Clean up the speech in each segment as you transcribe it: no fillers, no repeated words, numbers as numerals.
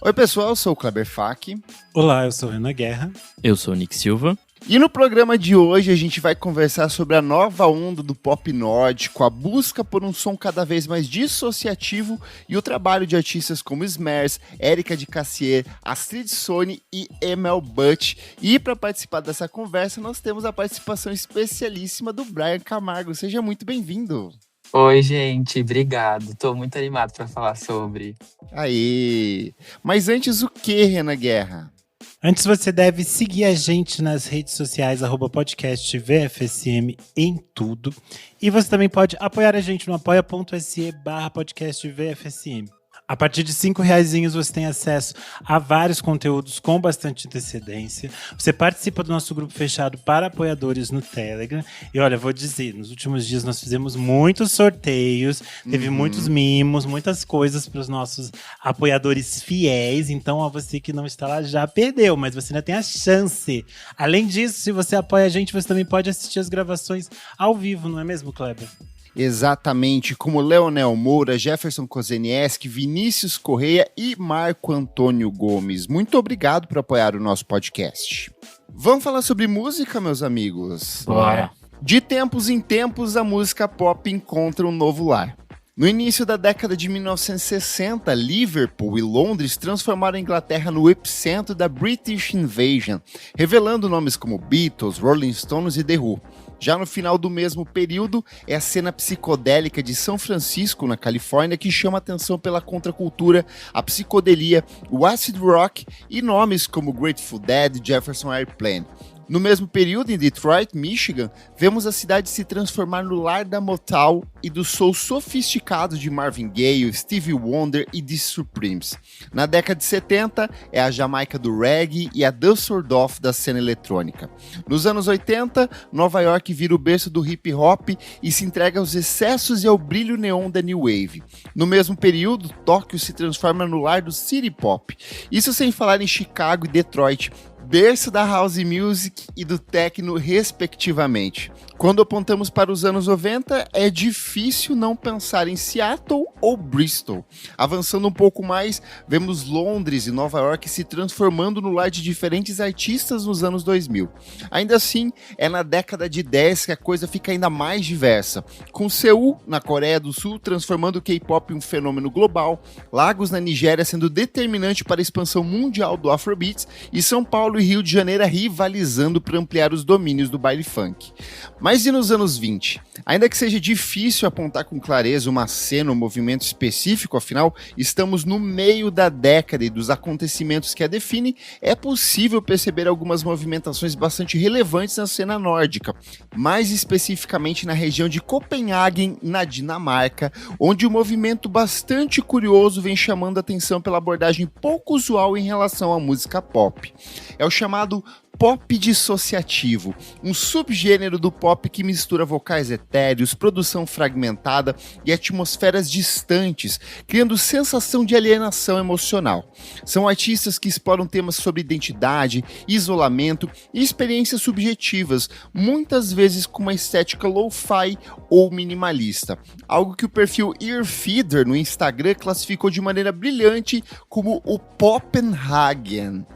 Oi pessoal, eu sou o Kleber Fak. Olá, eu sou o Renan Guerra. Eu sou o Nick Silva. E no programa de hoje a gente vai conversar sobre a nova onda do pop nórdico, a busca por um som cada vez mais dissociativo e o trabalho de artistas como Smers, Érica de Cassier, Astrid Sony e Emel Butt. E para participar dessa conversa nós temos a participação especialíssima do Brian Camargo. Seja muito bem-vindo. Oi, gente, obrigado. Tô muito animado para falar sobre. Aê! Mas antes o que, Renan Guerra? Antes você deve seguir a gente nas redes sociais, @podcastvfsm em tudo. E você também pode apoiar a gente no apoia.se/podcastvfsm. A partir de R$5 você tem acesso a vários conteúdos com bastante antecedência. Você participa do nosso grupo fechado para apoiadores no Telegram. E olha, vou dizer, nos últimos dias nós fizemos muitos sorteios, teve muitos mimos, muitas coisas para os nossos apoiadores fiéis. Então, você que não está lá já perdeu, mas você ainda tem a chance. Além disso, se você apoia a gente, você também pode assistir as gravações ao vivo, não é mesmo, Kleber? Exatamente, como Leonel Moura, Jefferson Kozenieski, Vinícius Correia e Marco Antônio Gomes. Muito obrigado por apoiar o nosso podcast. Vamos falar sobre música, meus amigos? Bora! De tempos em tempos, a música pop encontra um novo lar. No início da década de 1960, Liverpool e Londres transformaram a Inglaterra no epicentro da British Invasion, revelando nomes como Beatles, Rolling Stones e The Who. Já no final do mesmo período, é a cena psicodélica de São Francisco, na Califórnia, que chama atenção pela contracultura, a psicodelia, o acid rock e nomes como Grateful Dead e Jefferson Airplane. No mesmo período, em Detroit, Michigan, vemos a cidade se transformar no lar da Motown e do soul sofisticado de Marvin Gaye, Stevie Wonder e The Supremes. Na década de 70, é a Jamaica do reggae e a Düsseldorf da cena eletrônica. Nos anos 80, Nova York vira o berço do hip hop e se entrega aos excessos e ao brilho neon da New Wave. No mesmo período, Tóquio se transforma no lar do city pop. Isso sem falar em Chicago e Detroit, berço da house music e do techno, respectivamente. Quando apontamos para os anos 90, é difícil não pensar em Seattle ou Bristol. Avançando um pouco mais, vemos Londres e Nova York se transformando no lar de diferentes artistas nos anos 2000. Ainda assim, é na década de 10 que a coisa fica ainda mais diversa, com Seul, na Coreia do Sul, transformando o K-pop em um fenômeno global, Lagos, na Nigéria, sendo determinante para a expansão mundial do Afrobeats, e São Paulo e Rio de Janeiro rivalizando para ampliar os domínios do baile funk. Mas e nos anos 20? Ainda que seja difícil apontar com clareza uma cena ou movimento específico, afinal, estamos no meio da década e dos acontecimentos que a definem, é possível perceber algumas movimentações bastante relevantes na cena nórdica, mais especificamente na região de Copenhagen, na Dinamarca, onde um movimento bastante curioso vem chamando a atenção pela abordagem pouco usual em relação à música pop. É o chamado pop dissociativo, um subgênero do pop que mistura vocais etéreos, produção fragmentada e atmosferas distantes, criando sensação de alienação emocional. São artistas que exploram temas sobre identidade, isolamento e experiências subjetivas, muitas vezes com uma estética lo-fi ou minimalista, algo que o perfil Earfeeder no Instagram classificou de maneira brilhante como o Poppenhagen.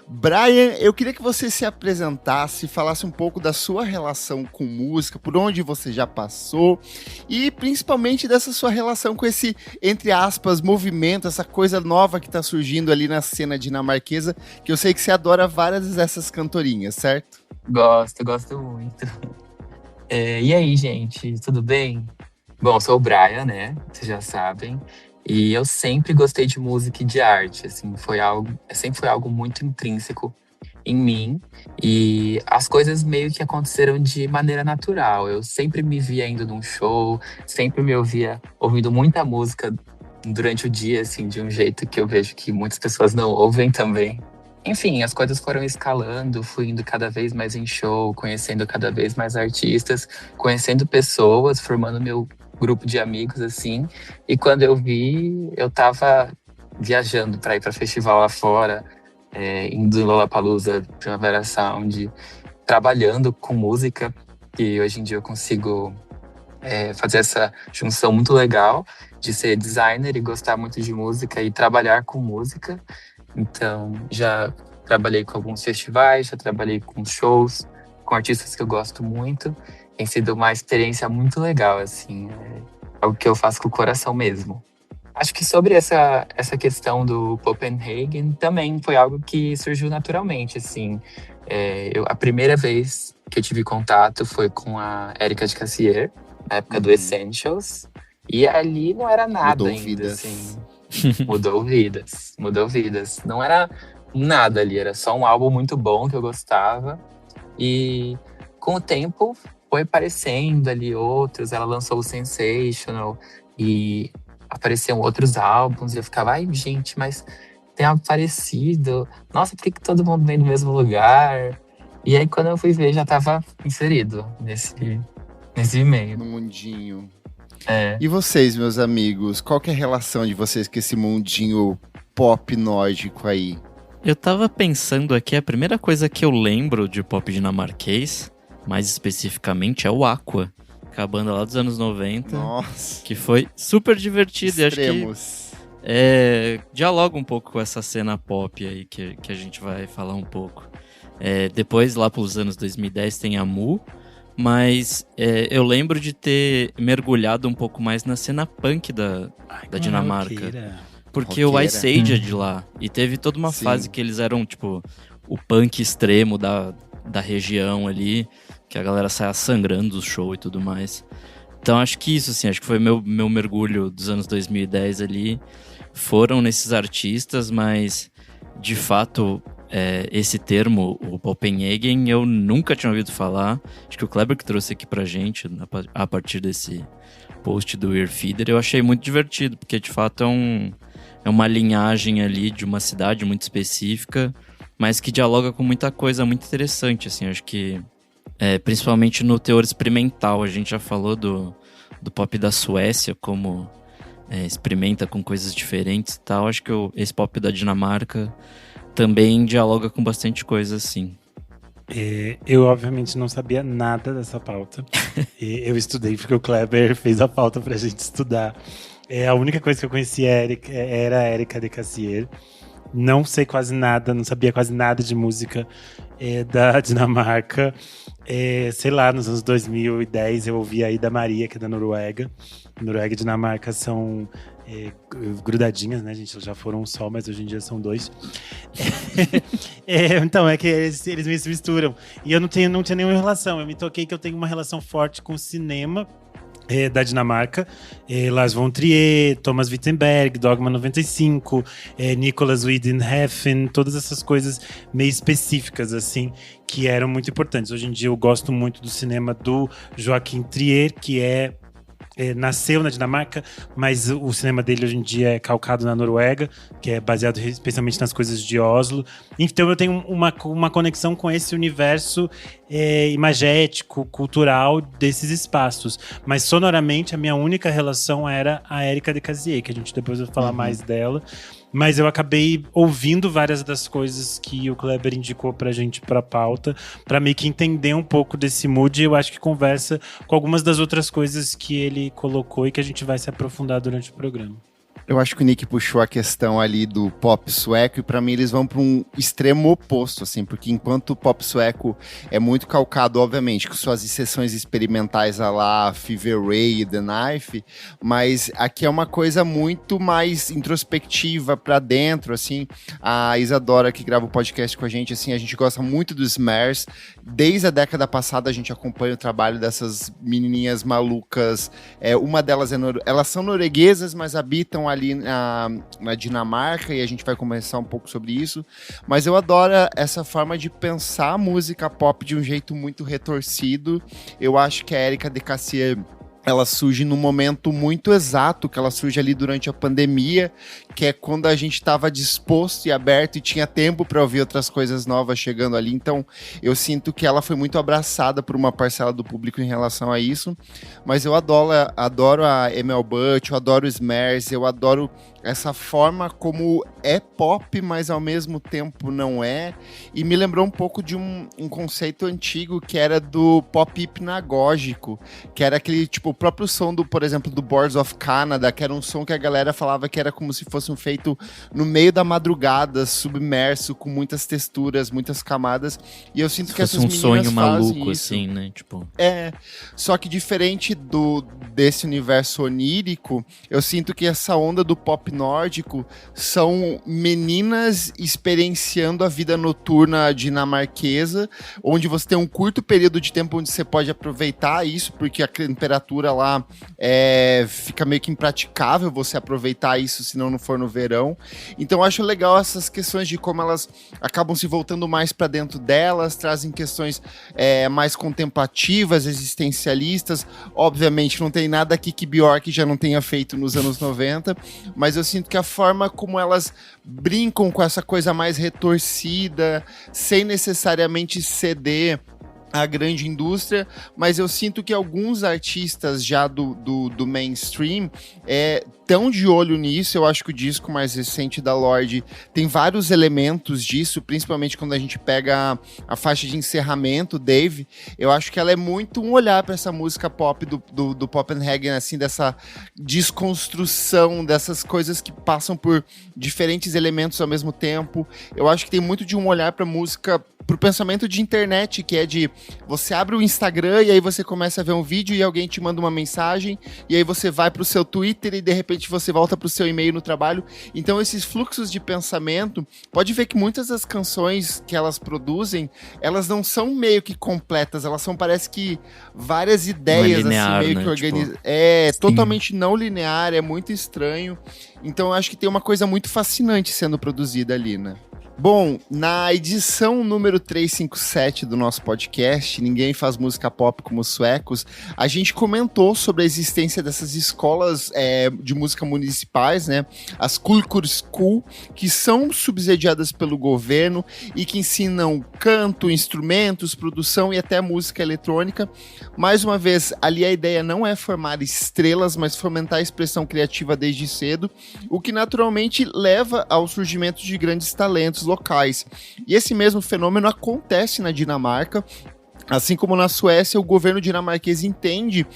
Brian, eu queria que você se apresentasse, falasse um pouco da sua relação com música, por onde você já passou e principalmente dessa sua relação com esse, entre aspas, movimento, essa coisa nova que está surgindo ali na cena dinamarquesa, que eu sei que você adora várias dessas cantorinhas, certo? Gosto muito. E aí, gente, tudo bem? Bom, eu sou o Brian, né? Vocês já sabem. E eu sempre gostei de música e de arte, assim, sempre foi algo muito intrínseco em mim. E as coisas meio que aconteceram de maneira natural. Eu sempre me via indo num show, sempre me ouvia ouvindo muita música durante o dia, assim, de um jeito que eu vejo que muitas pessoas não ouvem também. Enfim, as coisas foram escalando, fui indo cada vez mais em show, conhecendo cada vez mais artistas, conhecendo pessoas, formando meu grupo de amigos, assim. E quando eu vi, eu tava viajando para ir para festival lá fora, indo em Lollapalooza, Primavera Sound, trabalhando com música, que hoje em dia eu consigo fazer essa junção muito legal de ser designer e gostar muito de música e trabalhar com música. Então, já trabalhei com alguns festivais, já trabalhei com shows, com artistas que eu gosto muito. Tem sido uma experiência muito legal, assim. É algo que eu faço com o coração mesmo. Acho que sobre essa questão do Copenhagen também foi algo que surgiu naturalmente, assim. A primeira vez que eu tive contato foi com a Erika de Cassier, na época do Essentials. E ali não era nada Mudou ainda, vidas. assim. Mudou vidas. Não era nada ali, era só um álbum muito bom que eu gostava. E com o tempo foi aparecendo ali outros. Ela lançou o Sensational e apareciam outros álbuns. E eu ficava, ai gente, mas tem algo parecido. Nossa, por que todo mundo vem do mesmo lugar? E aí quando eu fui ver, já tava inserido nesse e-mail. No mundinho. É. E vocês, meus amigos, qual que é a relação de vocês com esse mundinho pop nórdico aí? Eu tava pensando aqui, a primeira coisa que eu lembro de pop dinamarquês, mais especificamente, é o Aqua, que é a banda lá dos anos 90, Nossa, que foi super divertida. E acho que extremos. dialoga um pouco com essa cena pop aí que a gente vai falar um pouco. Depois, lá pelos anos 2010, tem a Mu, mas eu lembro de ter mergulhado um pouco mais na cena punk da Dinamarca. Roqueira. Porque o Roqueira. Ice Age é de lá. E teve toda uma Sim. fase que eles eram, tipo, o punk extremo da região ali, que a galera saia sangrando do show e tudo mais. Então acho que isso, assim, acho que foi meu mergulho dos anos 2010 ali. Foram nesses artistas, mas de fato, esse termo, o Copenhagen, eu nunca tinha ouvido falar. Acho que o Kleber que trouxe aqui pra gente, a partir desse post do Earfeeder, eu achei muito divertido, porque de fato é uma linhagem ali de uma cidade muito específica, mas que dialoga com muita coisa muito interessante, assim, acho que principalmente no teor experimental. A gente já falou do pop da Suécia, como experimenta com coisas diferentes e tal. Acho que esse pop da Dinamarca também dialoga com bastante coisa, assim. Eu, obviamente, não sabia nada dessa pauta. Eu estudei porque o Kleber fez a pauta pra gente estudar. A única coisa que eu conhecia era a Erika de Cassier. Não sei quase nada, não sabia quase nada de música da Dinamarca. Sei lá, nos anos 2010 eu ouvi a Ida Maria, que é da Noruega. Noruega e Dinamarca são grudadinhas, né, gente? Elas já foram um só, mas hoje em dia são dois. Então, é que eles me misturam. E eu não tinha nenhuma relação. Eu me toquei que eu tenho uma relação forte com o cinema da Dinamarca, Lars von Trier, Thomas Wittenberg, Dogma 95, Nicolas Winding Refn, todas essas coisas meio específicas, assim, que eram muito importantes. Hoje em dia eu gosto muito do cinema do Joachim Trier, que nasceu na Dinamarca, mas o cinema dele hoje em dia é calcado na Noruega, que é baseado especialmente nas coisas de Oslo. Então eu tenho uma conexão com esse universo imagético, cultural desses espaços. Mas sonoramente a minha única relação era a Erika de Cassier, que a gente depois vai falar mais dela. Mas eu acabei ouvindo várias das coisas que o Kleber indicou pra gente pra pauta, pra meio que entender um pouco desse mood. E eu acho que conversa com algumas das outras coisas que ele colocou e que a gente vai se aprofundar durante o programa. Eu acho que o Nick puxou a questão ali do pop sueco e pra mim eles vão pra um extremo oposto, assim, porque enquanto o pop sueco é muito calcado, obviamente, com suas exceções experimentais a lá Fever Ray e The Knife, mas aqui é uma coisa muito mais introspectiva pra dentro, assim. A Isadora, que grava o podcast com a gente gente gosta muito dos Smears. Desde a década passada a gente acompanha o trabalho dessas menininhas malucas. Uma delas elas são norueguesas, mas habitam ali na Dinamarca, e a gente vai conversar um pouco sobre isso, mas eu adoro essa forma de pensar a música pop de um jeito muito retorcido. Eu acho que a Erika de Cassier, ela surge num momento muito exato, que ela surge ali durante a pandemia, que é quando a gente estava disposto e aberto e tinha tempo para ouvir outras coisas novas chegando ali. Então, eu sinto que ela foi muito abraçada por uma parcela do público em relação a isso. Mas eu adoro a Emel Butt, eu adoro os Smears, eu adoro essa forma como é pop, mas ao mesmo tempo não é. E me lembrou um pouco de um conceito antigo que era do pop hipnagógico, que era aquele, tipo, o próprio som do, por exemplo, do Boards of Canada, que era um som que a galera falava que era como se fosse um feito no meio da madrugada, submerso, com muitas texturas, muitas camadas. E eu sinto que essas meninas sonho maluco, fazem isso. assim, né? Tipo... Só que diferente desse universo onírico, eu sinto que essa onda do pop nórdico são meninas experienciando a vida noturna dinamarquesa, onde você tem um curto período de tempo onde você pode aproveitar isso, porque a temperatura lá fica meio que impraticável você aproveitar isso se não for no verão. Então eu acho legal essas questões de como elas acabam se voltando mais para dentro delas, trazem questões mais contemplativas, existencialistas. Obviamente não tem nada aqui que Björk já não tenha feito nos anos 90, mas eu sinto que a forma como elas brincam com essa coisa mais retorcida, sem necessariamente ceder a grande indústria, mas eu sinto que alguns artistas já do mainstream estão de olho nisso. Eu acho que o disco mais recente da Lorde tem vários elementos disso, principalmente quando a gente pega a faixa de encerramento, Dave. Eu acho que ela é muito um olhar para essa música pop do Poppenhagen, assim, dessa desconstrução, dessas coisas que passam por diferentes elementos ao mesmo tempo. Eu acho que tem muito de um olhar para música, pro pensamento de internet, que é de você abre o Instagram e aí você começa a ver um vídeo e alguém te manda uma mensagem e aí você vai pro seu Twitter e de repente você volta pro seu e-mail no trabalho. Então esses fluxos de pensamento, pode ver que muitas das canções que elas produzem, elas não são meio que completas, elas são, parece que várias ideias linear, assim, meio né? que organizadas. Sim. Totalmente não linear, é muito estranho. Então eu acho que tem uma coisa muito fascinante sendo produzida ali, né? Bom, na edição número 357 do nosso podcast, Ninguém Faz Música Pop como os Suecos, a gente comentou sobre a existência dessas escolas de música municipais, né? As Kulturskool, que são subsidiadas pelo governo e que ensinam canto, instrumentos, produção e até música eletrônica. Mais uma vez, ali a ideia não é formar estrelas, mas fomentar a expressão criativa desde cedo, o que naturalmente leva ao surgimento de grandes talentos locais. E esse mesmo fenômeno acontece na Dinamarca. Assim como na Suécia, o governo dinamarquês entende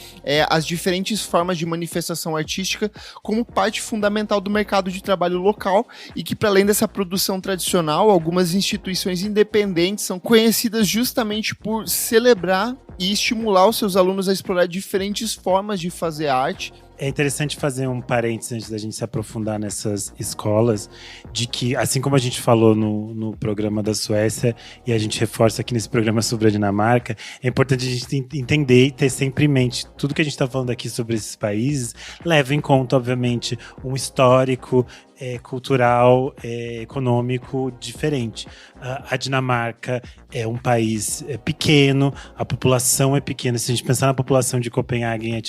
as diferentes formas de manifestação artística como parte fundamental do mercado de trabalho local e que, para além dessa produção tradicional, algumas instituições independentes são conhecidas justamente por celebrar e estimular os seus alunos a explorar diferentes formas de fazer arte. É interessante fazer um parênteses antes da gente se aprofundar nessas escolas, de que, assim como a gente falou no programa da Suécia, e a gente reforça aqui nesse programa sobre a Dinamarca, é importante a gente entender e ter sempre em mente tudo que a gente está falando aqui sobre esses países, leva em conta, obviamente, um histórico, cultural, econômico diferente. A Dinamarca é um país pequeno, a população é pequena. Se a gente pensar na população de Copenhague,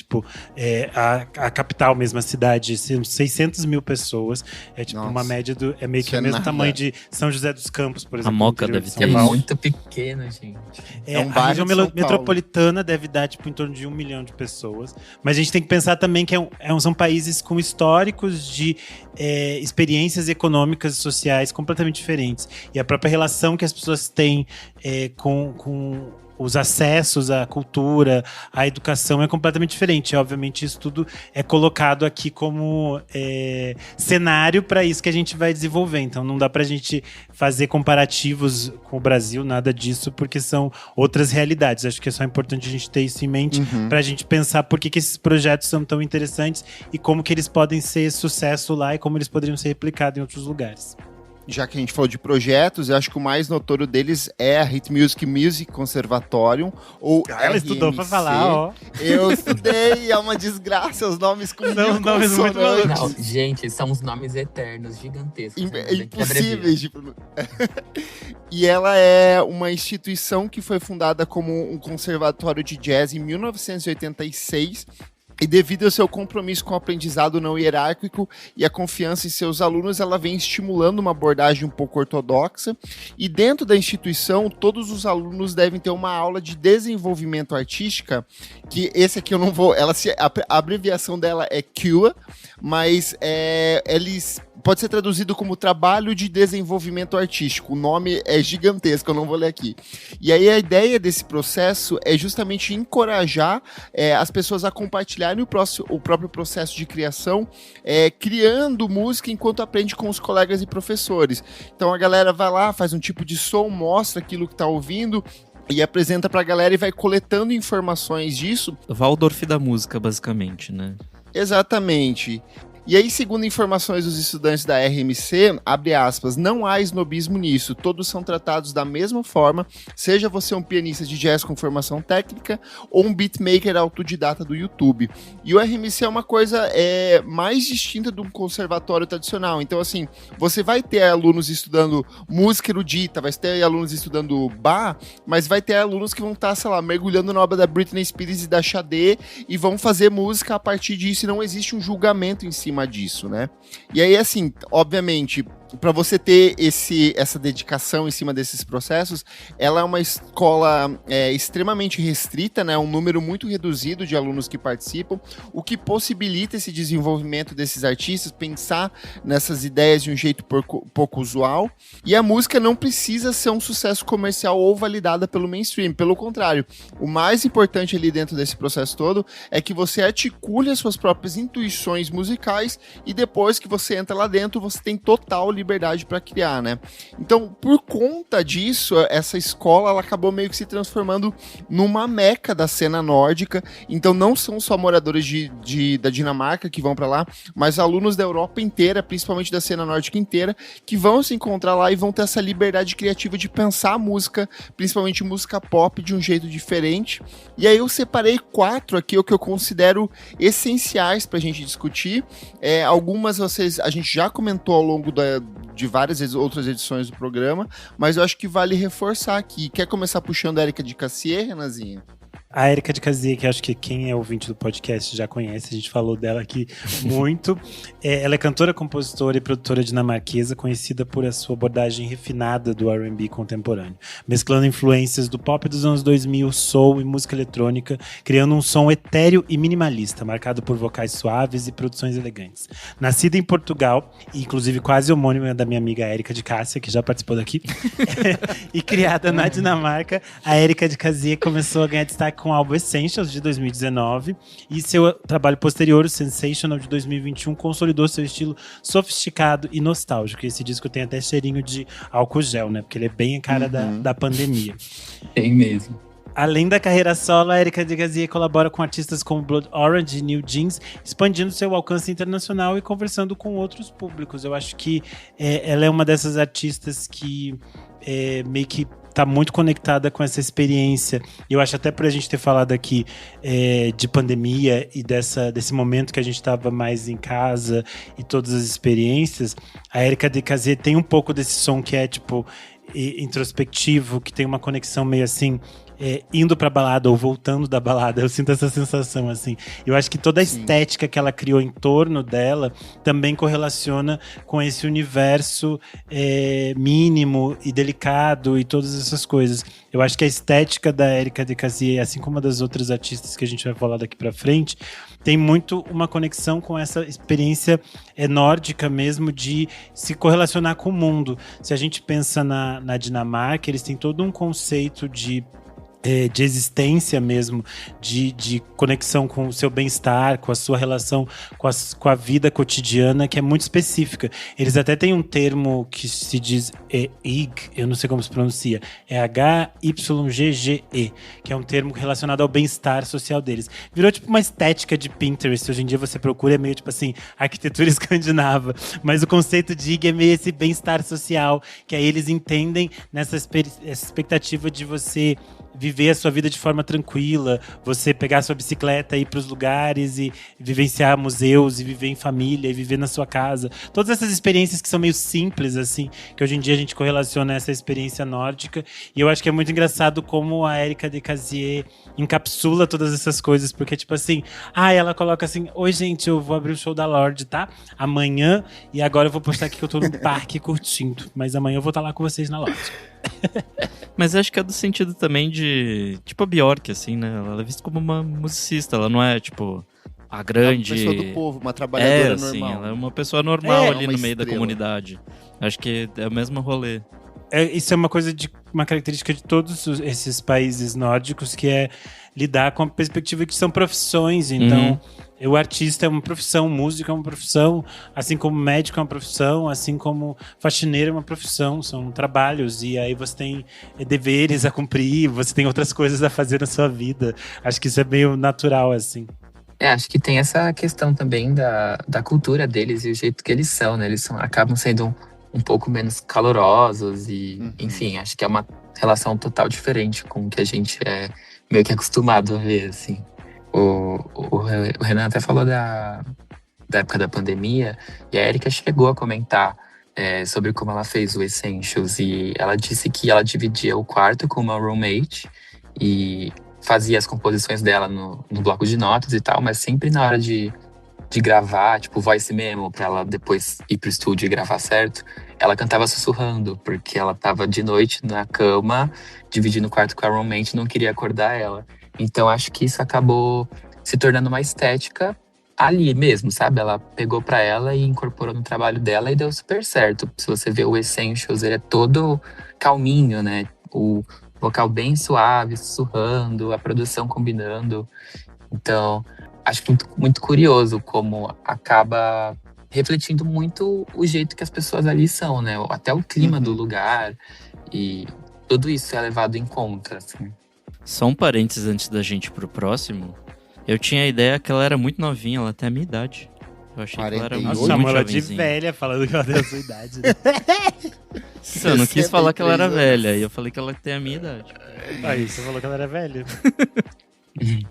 a capital mesmo, a cidade, 600 mil pessoas. É tipo uma média é meio que o mesmo tamanho de São José dos Campos, por exemplo. A Moca deve ter. É muito pequeno, gente. A região metropolitana deve dar tipo em torno de 1 milhão de pessoas. Mas a gente tem que pensar também que são países com históricos de experiências econômicas e sociais completamente diferentes. E a própria relação que as pessoas têm com os acessos à cultura, à educação é completamente diferente. Obviamente, isso tudo é colocado aqui como cenário para isso que a gente vai desenvolver. Então, não dá para a gente fazer comparativos com o Brasil, nada disso, porque são outras realidades. Acho que é só importante a gente ter isso em mente para a gente pensar por que esses projetos são tão interessantes e como que eles podem ser sucesso lá e como eles poderiam ser replicados em outros lugares. Já que a gente falou de projetos, eu acho que o mais notório deles é a Hit Music Conservatorium, ou Ela estudou pra falar, ó. Eu estudei, é uma desgraça, os nomes com São nomes muito malucos. Não, gente, são os nomes eternos, gigantescos. Impossíveis de E ela é uma instituição que foi fundada como um conservatório de jazz em 1986, E devido ao seu compromisso com o aprendizado não hierárquico e a confiança em seus alunos, ela vem estimulando uma abordagem um pouco ortodoxa. E dentro da instituição, todos os alunos devem ter uma aula de desenvolvimento artística, que esse aqui eu não vou... a abreviação dela é CUA, mas eles... Pode ser traduzido como Trabalho de Desenvolvimento Artístico. O nome é gigantesco, eu não vou ler aqui. E aí a ideia desse processo é justamente encorajar as pessoas a compartilharem o próprio processo de criação, criando música enquanto aprende com os colegas e professores. Então a galera vai lá, faz um tipo de som, mostra aquilo que está ouvindo, e apresenta pra galera e vai coletando informações disso. Waldorf da música, basicamente, né? Exatamente. E aí, segundo informações dos estudantes da RMC, abre aspas, não há snobismo nisso, todos são tratados da mesma forma, seja você um pianista de jazz com formação técnica ou um beatmaker autodidata do YouTube. E o RMC é uma coisa mais distinta de um conservatório tradicional. Então, assim, você vai ter alunos estudando música erudita, vai ter alunos estudando bar, mas vai ter alunos que vão estar, sei lá, mergulhando na obra da Britney Spears e da Sade e vão fazer música a partir disso, e não existe um julgamento em cima disso, né? E aí, assim, obviamente, para você ter essa dedicação em cima desses processos, ela é uma escola extremamente restrita, né? Um número muito reduzido de alunos que participam, o que possibilita esse desenvolvimento desses artistas, pensar nessas ideias de um jeito pouco usual. E a música não precisa ser um sucesso comercial ou validada pelo mainstream. Pelo contrário, o mais importante ali dentro desse processo todo é que você articule as suas próprias intuições musicais e depois que você entra lá dentro, você tem total liberdade para criar, né? Então, por conta disso, essa escola ela acabou meio que se transformando numa meca da cena nórdica. Então, não são só moradores da Dinamarca que vão para lá, mas alunos da Europa inteira, principalmente da cena nórdica inteira, que vão se encontrar lá e vão ter essa liberdade criativa de pensar a música, principalmente música pop, de um jeito diferente. E aí eu separei 4 aqui, o que eu considero essenciais para a gente discutir. Algumas a gente já comentou ao longo de várias outras edições do programa, mas eu acho que vale reforçar aqui. Quer começar puxando a Érica de Cassier, Renanzinha? A Érica de Cassier, que acho que quem é ouvinte do podcast já conhece, a gente falou dela aqui muito. Ela é cantora, compositora e produtora dinamarquesa, conhecida por a sua abordagem refinada do R&B contemporâneo, mesclando influências do pop dos anos 2000, soul e música eletrônica, criando um som etéreo e minimalista, marcado por vocais suaves e produções elegantes. Nascida em Portugal, e inclusive quase homônima da minha amiga Érica de Cássia, que já participou daqui, e criada na Dinamarca, a Érica de Cassier começou a ganhar destaque com o álbum Essentials, de 2019, e seu trabalho posterior, o Sensational, de 2021, consolidou seu estilo sofisticado e nostálgico. E esse disco tem até cheirinho de álcool gel, né? Porque ele é bem a cara da pandemia. Tem mesmo. Além da carreira solo, a Érica de Cassier colabora com artistas como Blood Orange e New Jeans, expandindo seu alcance internacional e conversando com outros públicos. Eu acho que ela é uma dessas artistas que meio que tá muito conectada com essa experiência. Eu acho até pra gente ter falado aqui de pandemia e desse momento que a gente tava mais em casa e todas as experiências, a Érica de Cassier tem um pouco desse som que é tipo introspectivo, que tem uma conexão meio assim, indo pra balada ou voltando da balada. Eu sinto essa sensação, assim. Eu acho que toda a estética que ela criou em torno dela também correlaciona com esse universo mínimo e delicado e todas essas coisas. Eu acho que a estética da Érica de Cassier, assim como a das outras artistas que a gente vai falar daqui pra frente, tem muito uma conexão com essa experiência nórdica mesmo, de se correlacionar com o mundo. Se a gente pensa na Dinamarca, eles têm todo um conceito de existência mesmo, de conexão com o seu bem-estar, com a sua relação com a vida cotidiana, que é muito específica. Eles até têm um termo que se diz IG, eu não sei como se pronuncia, é HYGGE, que é um termo relacionado ao bem-estar social deles. Virou tipo uma estética de Pinterest. Hoje em dia você procura, é meio tipo assim, arquitetura escandinava, mas o conceito de IG é meio esse bem-estar social, que aí eles entendem nessa expectativa de você viver a sua vida de forma tranquila, você pegar a sua bicicleta, ir para os lugares e vivenciar museus, e viver em família, e viver na sua casa. Todas essas experiências que são meio simples, assim, que hoje em dia a gente correlaciona essa experiência nórdica. E eu acho que é muito engraçado como a Érica de Casier encapsula todas essas coisas, porque, tipo assim, ela coloca assim: oi, gente, eu vou abrir o show da Lorde, tá? Amanhã, e agora eu vou postar aqui que eu tô no parque curtindo, mas amanhã eu vou estar lá com vocês na Lorde. Mas acho que é do sentido também de, tipo, a Bjork, assim, né? Ela é vista como uma musicista, ela não é, tipo, a grande... Uma pessoa do povo, uma trabalhadora assim, normal. ela é uma pessoa normal ali uma no meio da estrela. comunidade. Acho que é o mesmo rolê. Isso é uma característica de todos esses países nórdicos, que é lidar com a perspectiva que são profissões. Então, o artista é uma profissão, o músico é uma profissão, assim como médico é uma profissão, assim como faxineiro é uma profissão, são trabalhos. E aí você tem deveres a cumprir, você tem outras coisas a fazer na sua vida. Acho que isso é meio natural, assim. Acho que tem essa questão também da cultura deles e o jeito que eles são, né? Eles acabam sendo um pouco menos calorosos e, enfim, acho que é uma relação total diferente com o que a gente é meio que acostumado a ver, assim. O Renan até falou da época da pandemia, e a Erika chegou a comentar sobre como ela fez o Essentials, e ela disse que ela dividia o quarto com uma roommate e fazia as composições dela no bloco de notas e tal, mas sempre na hora de gravar, tipo voice memo, pra ela depois ir pro estúdio e gravar certo, ela cantava sussurrando, porque ela tava de noite na cama, dividindo o quarto com a roommate, não queria acordar ela. Então acho que isso acabou se tornando uma estética ali mesmo, sabe? Ela pegou pra ela e incorporou no trabalho dela e deu super certo. Se você vê o Essentials, ele é todo calminho, né? O vocal bem suave, sussurrando, a produção combinando. Então, acho muito, muito curioso como acaba refletindo muito o jeito que as pessoas ali são, né? Até o clima do lugar, e tudo isso é levado em conta, assim. Só um parênteses antes da gente ir pro próximo. Eu tinha a ideia que ela era muito novinha, ela tem a minha idade. Eu achei que ela era 48? muito, Nossa, muito chama ela de jovenzinha. velha, falando que ela tem a sua idade. Né? Eu não quis falar que ela era 63 velha, e eu falei que ela tem a minha idade. Aí, você falou que ela era velha.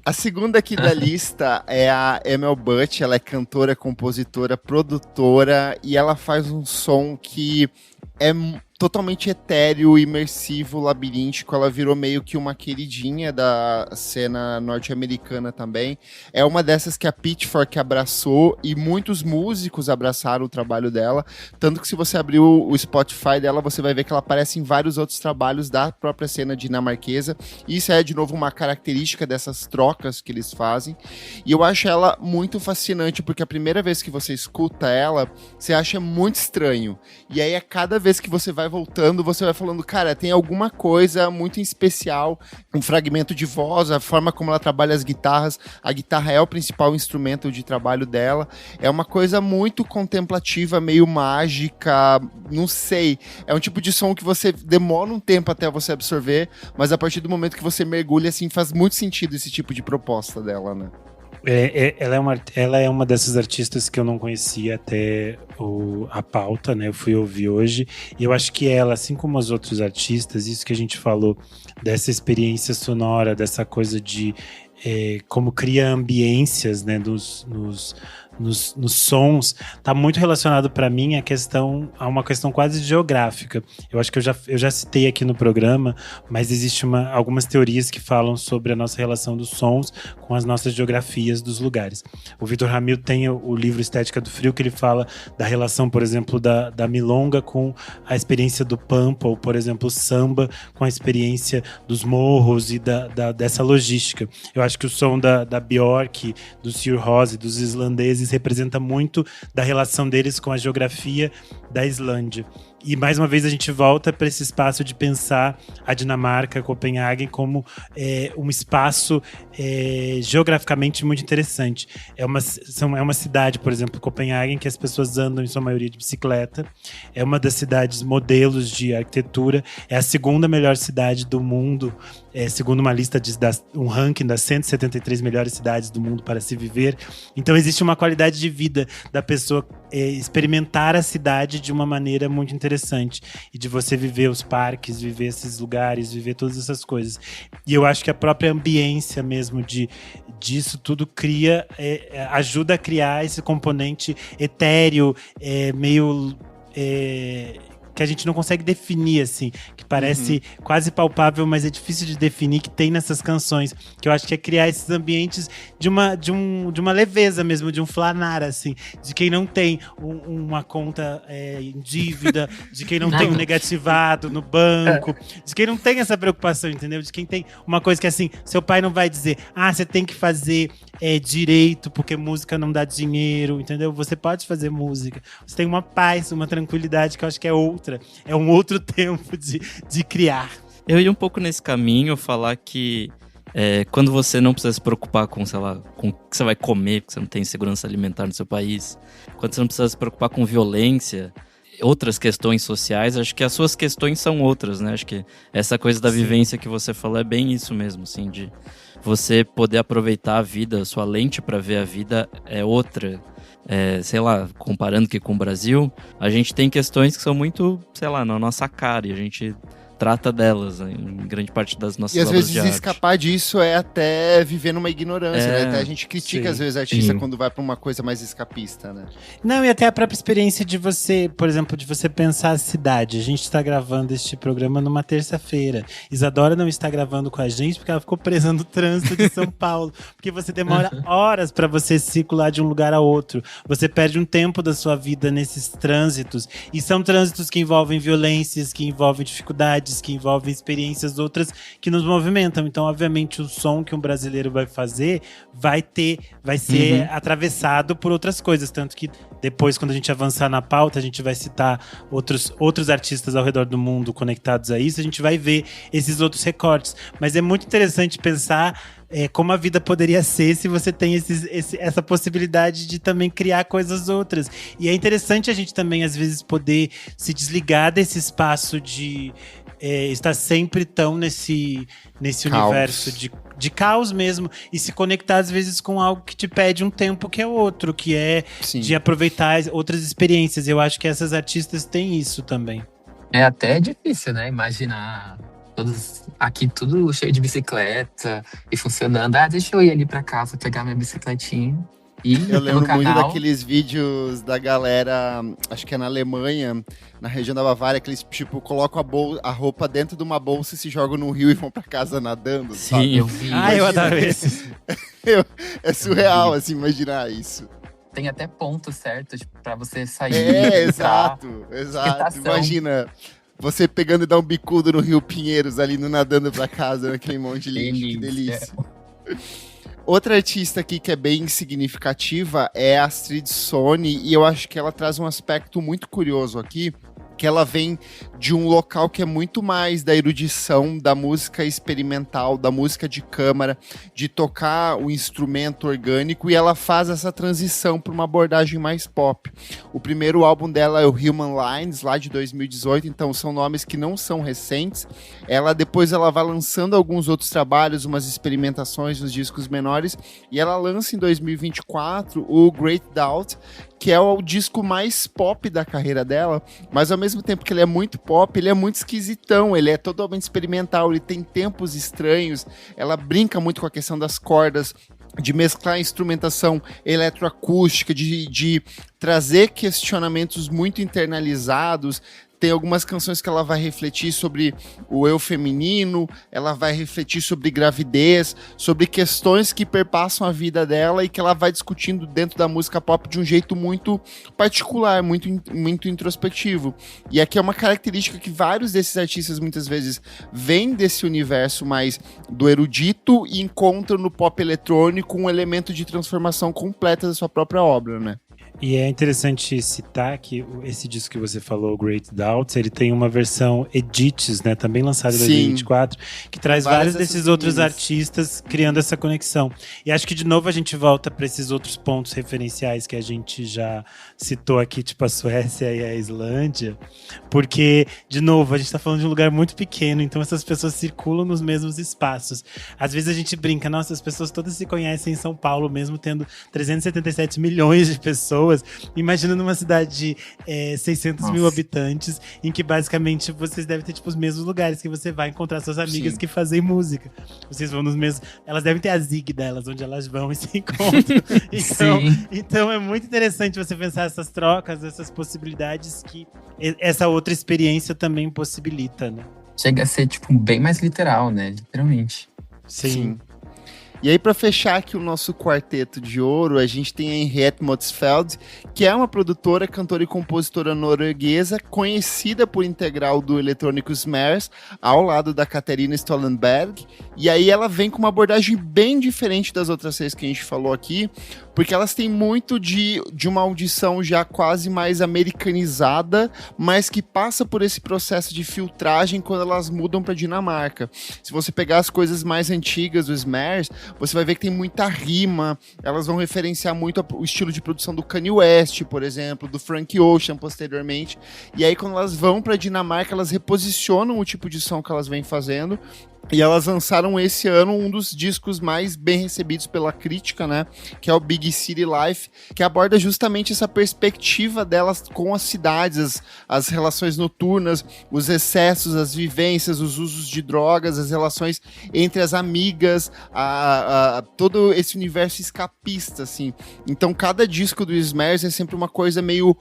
A segunda aqui da lista é a Emel Butt. Ela é cantora, compositora, produtora, e ela faz um som que é totalmente etéreo, imersivo, labiríntico. Ela virou meio que uma queridinha da cena norte-americana também. É uma dessas que a Pitchfork abraçou, e muitos músicos abraçaram o trabalho dela. Tanto que se você abrir o Spotify dela, você vai ver que ela aparece em vários outros trabalhos da própria cena dinamarquesa. E isso é, de novo, uma característica dessas trocas que eles fazem. E eu acho ela muito fascinante, porque a primeira vez que você escuta ela, você acha muito estranho. E aí, a cada vez que você vai voltando, você vai falando, cara, tem alguma coisa muito em especial, um fragmento de voz, a forma como ela trabalha as guitarras. A guitarra é o principal instrumento de trabalho dela. É uma coisa muito contemplativa, meio mágica, não sei. É um tipo de som que você demora um tempo até você absorver, mas a partir do momento que você mergulha, assim, faz muito sentido esse tipo de proposta dela, né? Ela é uma dessas artistas que eu não conhecia até a pauta, né? Eu fui ouvir hoje, e eu acho que ela, assim como os outros artistas, isso que a gente falou dessa experiência sonora, dessa coisa de como cria ambiências, né, nos sons, tá muito relacionado para mim a uma questão quase geográfica. Eu acho que eu já citei aqui no programa, mas existe algumas teorias que falam sobre a nossa relação dos sons com as nossas geografias dos lugares. O Victor Hamil tem o livro Estética do Frio, que ele fala da relação, por exemplo, da milonga com a experiência do pampa, ou, por exemplo, o samba com a experiência dos morros e dessa logística. Eu acho que o som da Bjork, do Sigur Rós, dos islandeses, representa muito da relação deles com a geografia da Islândia. E mais uma vez a gente volta para esse espaço de pensar a Dinamarca, Copenhague, como um espaço geograficamente muito interessante. É uma cidade, por exemplo, Copenhague, em que as pessoas andam em sua maioria de bicicleta. É uma das cidades modelos de arquitetura. É a segunda melhor cidade do mundo, segundo uma lista um ranking das 173 melhores cidades do mundo para se viver. Então existe uma qualidade de vida da pessoa experimentar a cidade de uma maneira muito interessante. E de você viver os parques, viver esses lugares, viver todas essas coisas. E eu acho que a própria ambiência mesmo disso tudo ajuda a criar esse componente etéreo, meio... que a gente não consegue definir, assim, que parece quase palpável, mas é difícil de definir, que tem nessas canções, que eu acho que é criar esses ambientes de uma leveza mesmo, de um flanar, assim, de quem não tem uma conta em dívida, de quem não tem um negativado no banco, de quem não tem essa preocupação, entendeu? De quem tem uma coisa que, assim, seu pai não vai dizer, você tem que fazer direito, porque música não dá dinheiro, entendeu? Você pode fazer música, você tem uma paz, uma tranquilidade que eu acho que é um outro tempo de criar. Eu ia um pouco nesse caminho, falar que quando você não precisa se preocupar com, sei lá, com o que você vai comer, porque você não tem segurança alimentar no seu país, quando você não precisa se preocupar com violência, outras questões sociais, acho que as suas questões são outras, né? Acho que essa coisa da vivência que você falou é bem isso mesmo, assim, de você poder aproveitar a vida, sua lente para ver a vida é outra. Sei lá, comparando aqui com o Brasil, a gente tem questões que são muito, sei lá, na nossa cara, e a gente trata delas, né, em grande parte das nossas obras de arte. E às vezes escapar disso é até viver numa ignorância, né? Até a gente critica às vezes a artista quando vai pra uma coisa mais escapista, né? Não, e até a própria experiência de você, por exemplo, de você pensar a cidade. A gente tá gravando este programa numa terça-feira. Isadora não está gravando com a gente porque ela ficou presa no trânsito de São Paulo. Porque você demora horas pra você circular de um lugar a outro. Você perde um tempo da sua vida nesses trânsitos. E são trânsitos que envolvem violências, que envolvem dificuldades, que envolvem experiências outras que nos movimentam. Então, obviamente, o som que um brasileiro vai fazer vai ser atravessado por outras coisas. Tanto que depois, quando a gente avançar na pauta, a gente vai citar outros artistas ao redor do mundo conectados a isso, a gente vai ver esses outros recortes. Mas é muito interessante pensar como a vida poderia ser se você tem essa possibilidade de também criar coisas outras. E é interessante a gente também, às vezes, poder se desligar desse espaço de estar sempre tão nesse universo de caos mesmo, e se conectar, às vezes, com algo que te pede um tempo que é outro, que é de aproveitar outras experiências. Eu acho que essas artistas têm isso também. É até difícil, né? Imaginar todos aqui tudo cheio de bicicleta e funcionando. Deixa eu ir ali pra casa pegar minha bicicletinha. Eu lembro muito daqueles vídeos da galera, acho que é na Alemanha, na região da Bavária, que eles tipo colocam a roupa dentro de uma bolsa e se jogam no rio e vão pra casa nadando. Sim, sabe? Eu vi. Eu adoro esses. É surreal, assim, imaginar isso. Tem até ponto certo pra você sair. Exato. Imagina você pegando e dar um bicudo no Rio Pinheiros ali, no nadando pra casa, naquele monte de lixo. Que delícia. Outra artista aqui que é bem significativa é a Astrid Sonne, e eu acho que ela traz um aspecto muito curioso aqui, que ela vem de um local que é muito mais da erudição, da música experimental, da música de câmara, de tocar o instrumento orgânico, e ela faz essa transição para uma abordagem mais pop. O primeiro álbum dela é o Human Lines, lá de 2018, então são nomes que não são recentes. Depois ela vai lançando alguns outros trabalhos, umas experimentações nos discos menores, e ela lança em 2024 o Great Doubt, que é o disco mais pop da carreira dela, mas ao mesmo tempo que ele é muito pop, ele é muito esquisitão, ele é totalmente experimental, ele tem tempos estranhos, ela brinca muito com a questão das cordas, de mesclar instrumentação eletroacústica, de trazer questionamentos muito internalizados. Tem algumas canções que ela vai refletir sobre o eu feminino, ela vai refletir sobre gravidez, sobre questões que perpassam a vida dela e que ela vai discutindo dentro da música pop de um jeito muito particular, muito introspectivo. E aqui é uma característica que vários desses artistas muitas vezes vêm desse universo mais do erudito e encontram no pop eletrônico um elemento de transformação completa da sua própria obra, né? E é interessante citar que esse disco que você falou, Great Doubts, ele tem uma versão Edits, né, também lançada em 2024, que traz vários desses outros artistas criando essa conexão. E acho que, de novo, a gente volta para esses outros pontos referenciais que a gente já citou aqui, tipo a Suécia e a Islândia, porque, de novo, a gente está falando de um lugar muito pequeno, então essas pessoas circulam nos mesmos espaços. Às vezes a gente brinca, nossa, as pessoas todas se conhecem em São Paulo, mesmo tendo 377 milhões de pessoas, pessoas. Imagina numa cidade de 600 mil habitantes, em que basicamente vocês devem ter tipo, os mesmos lugares que você vai encontrar suas amigas que fazem música. Vocês vão nos mesmos. Elas devem ter a zig delas, onde elas vão e se encontram. Então é muito interessante você pensar essas trocas, essas possibilidades que essa outra experiência também possibilita, né? Chega a ser, tipo, bem mais literal, né? Literalmente. Sim. E aí, para fechar aqui o nosso quarteto de ouro, a gente tem a Henriette Motsfeld, que é uma produtora, cantora e compositora norueguesa, conhecida por integrar o do eletrônico Smers, ao lado da Katarina Stollenberg. E aí ela vem com uma abordagem bem diferente das outras seis que a gente falou aqui, porque elas têm muito de uma audição já quase mais americanizada, mas que passa por esse processo de filtragem quando elas mudam para Dinamarca. Se você pegar as coisas mais antigas do Smers, você vai ver que tem muita rima, elas vão referenciar muito o estilo de produção do Kanye West, por exemplo, do Frank Ocean posteriormente, e aí quando elas vão para Dinamarca, elas reposicionam o tipo de som que elas vêm fazendo. E elas lançaram esse ano um dos discos mais bem recebidos pela crítica, né? Que é o Big City Life, que aborda justamente essa perspectiva delas com as cidades, as relações noturnas, os excessos, as vivências, os usos de drogas, as relações entre as amigas, todo esse universo escapista, assim. Então, cada disco do Smers é sempre uma coisa meio...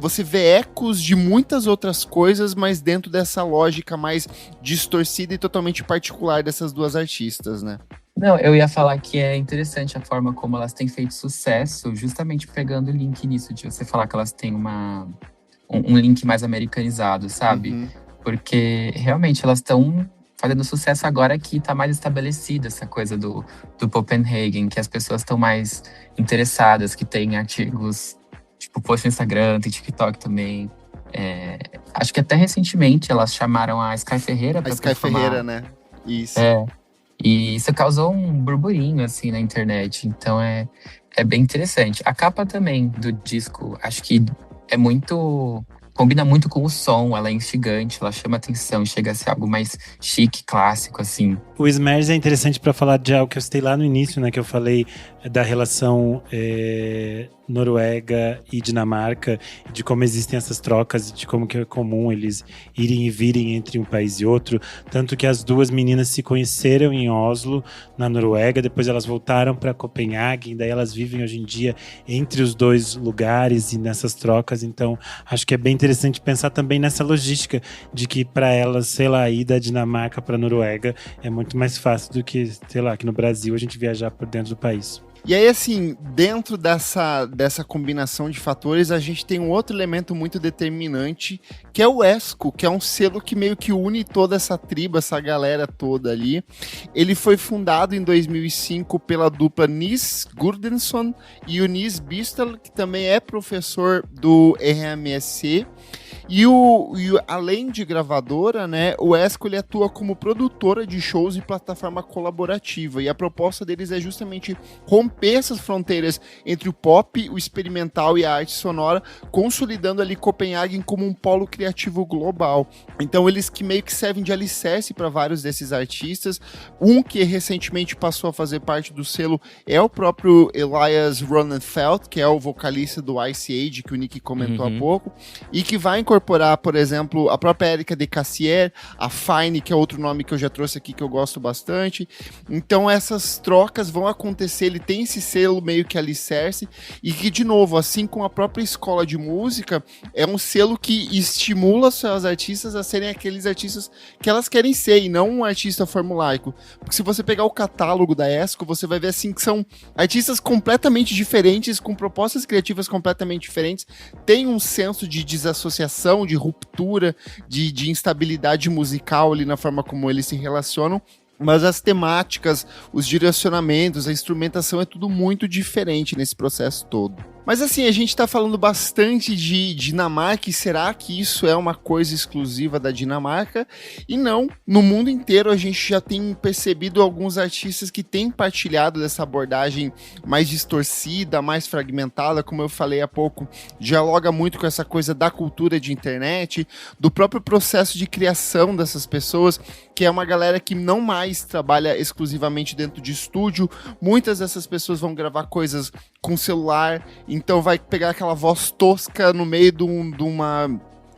você vê ecos de muitas outras coisas, mas dentro dessa lógica mais distorcida e totalmente particular dessas duas artistas, né? Não, eu ia falar que é interessante a forma como elas têm feito sucesso, justamente pegando o link nisso, de você falar que elas têm um link mais americanizado, sabe? Uhum. Porque realmente elas estão fazendo sucesso agora que tá mais estabelecida essa coisa do Copenhagen, que as pessoas estão mais interessadas, que tem artigos, tipo, post no Instagram, tem TikTok também. Acho que até recentemente elas chamaram a Sky Ferreira pra Sky Ferreira, né? Isso. E isso causou um burburinho, assim, na internet. Então, é bem interessante. A capa também do disco, acho que combina muito com o som. Ela é instigante, ela chama atenção. Chega a ser algo mais chique, clássico, assim. O Smers é interessante para falar de algo que eu citei lá no início, né? Que eu falei da relação Noruega e Dinamarca, de como existem essas trocas, de como que é comum eles irem e virem entre um país e outro, tanto que as duas meninas se conheceram em Oslo, na Noruega, depois elas voltaram para Copenhague, daí elas vivem hoje em dia entre os dois lugares e nessas trocas. Então acho que é bem interessante pensar também nessa logística de que para elas, sei lá, ir da Dinamarca para Noruega é muito mais fácil do que, sei lá, aqui no Brasil a gente viajar por dentro do país. E aí, assim, dentro dessa combinação de fatores, a gente tem um outro elemento muito determinante, que é o ESCO, que é um selo que meio que une toda essa tribo, essa galera toda ali. Ele foi fundado em 2005 pela dupla Nis Gurdensson e o Nis Bistal, que também é professor do RMSC. E além de gravadora, né, o ESCO ele atua como produtora de shows e plataforma colaborativa. E a proposta deles é justamente romper essas fronteiras entre o pop, o experimental e a arte sonora, consolidando ali Copenhagen como um polo criativo global. Então eles que meio que servem de alicerce para vários desses artistas. Um que recentemente passou a fazer parte do selo é o próprio Elias Ronenfeld, que é o vocalista do Ice Age, que o Nick comentou há pouco, e que vai incorporar, por exemplo, a própria Erika de Cassier, a Fine, que é outro nome que eu já trouxe aqui que eu gosto bastante. Então essas trocas vão acontecer, ele tem esse selo meio que alicerce, e que, de novo, assim como a própria escola de música, é um selo que estimula seus artistas a serem aqueles artistas que elas querem ser, e não um artista formulaico. Porque se você pegar o catálogo da ESCO, você vai ver assim que são artistas completamente diferentes, com propostas criativas completamente diferentes, tem um senso de desassociação, de ruptura, de instabilidade musical ali na forma como eles se relacionam, mas as temáticas, os direcionamentos, a instrumentação é tudo muito diferente nesse processo todo. Mas assim, a gente tá falando bastante de Dinamarca, e será que isso é uma coisa exclusiva da Dinamarca? E não, no mundo inteiro a gente já tem percebido alguns artistas que têm partilhado dessa abordagem mais distorcida, mais fragmentada, como eu falei há pouco, dialoga muito com essa coisa da cultura de internet, do próprio processo de criação dessas pessoas, que é uma galera que não mais trabalha exclusivamente dentro de estúdio. Muitas dessas pessoas vão gravar coisas com celular, então vai pegar aquela voz tosca no meio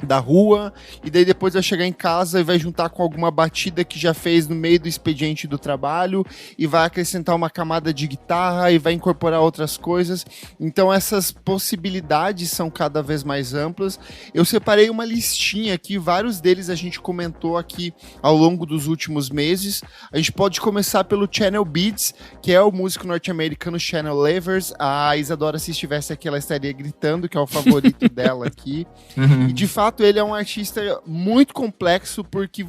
da rua, e daí depois vai chegar em casa e vai juntar com alguma batida que já fez no meio do expediente do trabalho, e vai acrescentar uma camada de guitarra e vai incorporar outras coisas. Então essas possibilidades são cada vez mais amplas. Eu separei uma listinha aqui, vários deles a gente comentou aqui ao longo dos últimos meses. A gente pode começar pelo Channel Beats, que é o músico norte-americano Channel Levers. A Isadora, se estivesse aqui, ela estaria gritando, que é o favorito dela aqui. E de fato ele é um artista muito complexo, porque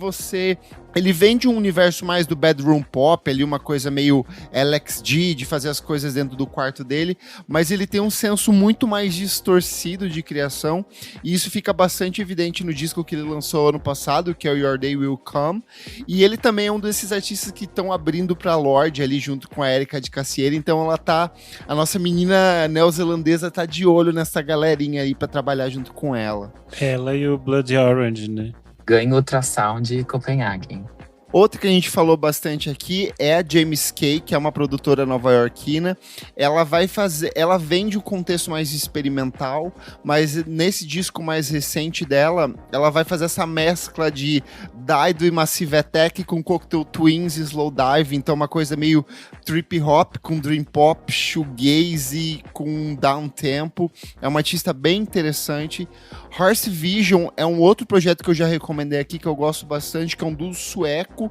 ele vem de um universo mais do bedroom pop, ali uma coisa meio LXD, de fazer as coisas dentro do quarto dele, mas ele tem um senso muito mais distorcido de criação, e isso fica bastante evidente no disco que ele lançou ano passado, que é o Your Day Will Come, e ele também é um desses artistas que estão abrindo pra Lorde ali, junto com a Erika de Cassiere, então a nossa menina neozelandesa tá de olho nessa galerinha aí pra trabalhar junto com ela. Ela e o Blood Orange, né? Ganho Ultrasound Copenhagen. Outra que a gente falou bastante aqui é a James Kay, que é uma produtora nova-iorquina. Ela vem de um contexto mais experimental, mas nesse disco mais recente dela, ela vai fazer essa mescla de Dido e Massive Attack com Cocktail Twins e Slowdive, então uma coisa meio trip hop com dream pop, shoegaze com down tempo. É uma artista bem interessante. Horse Vision é um outro projeto que eu já recomendei aqui, que eu gosto bastante, que é um duo sueco,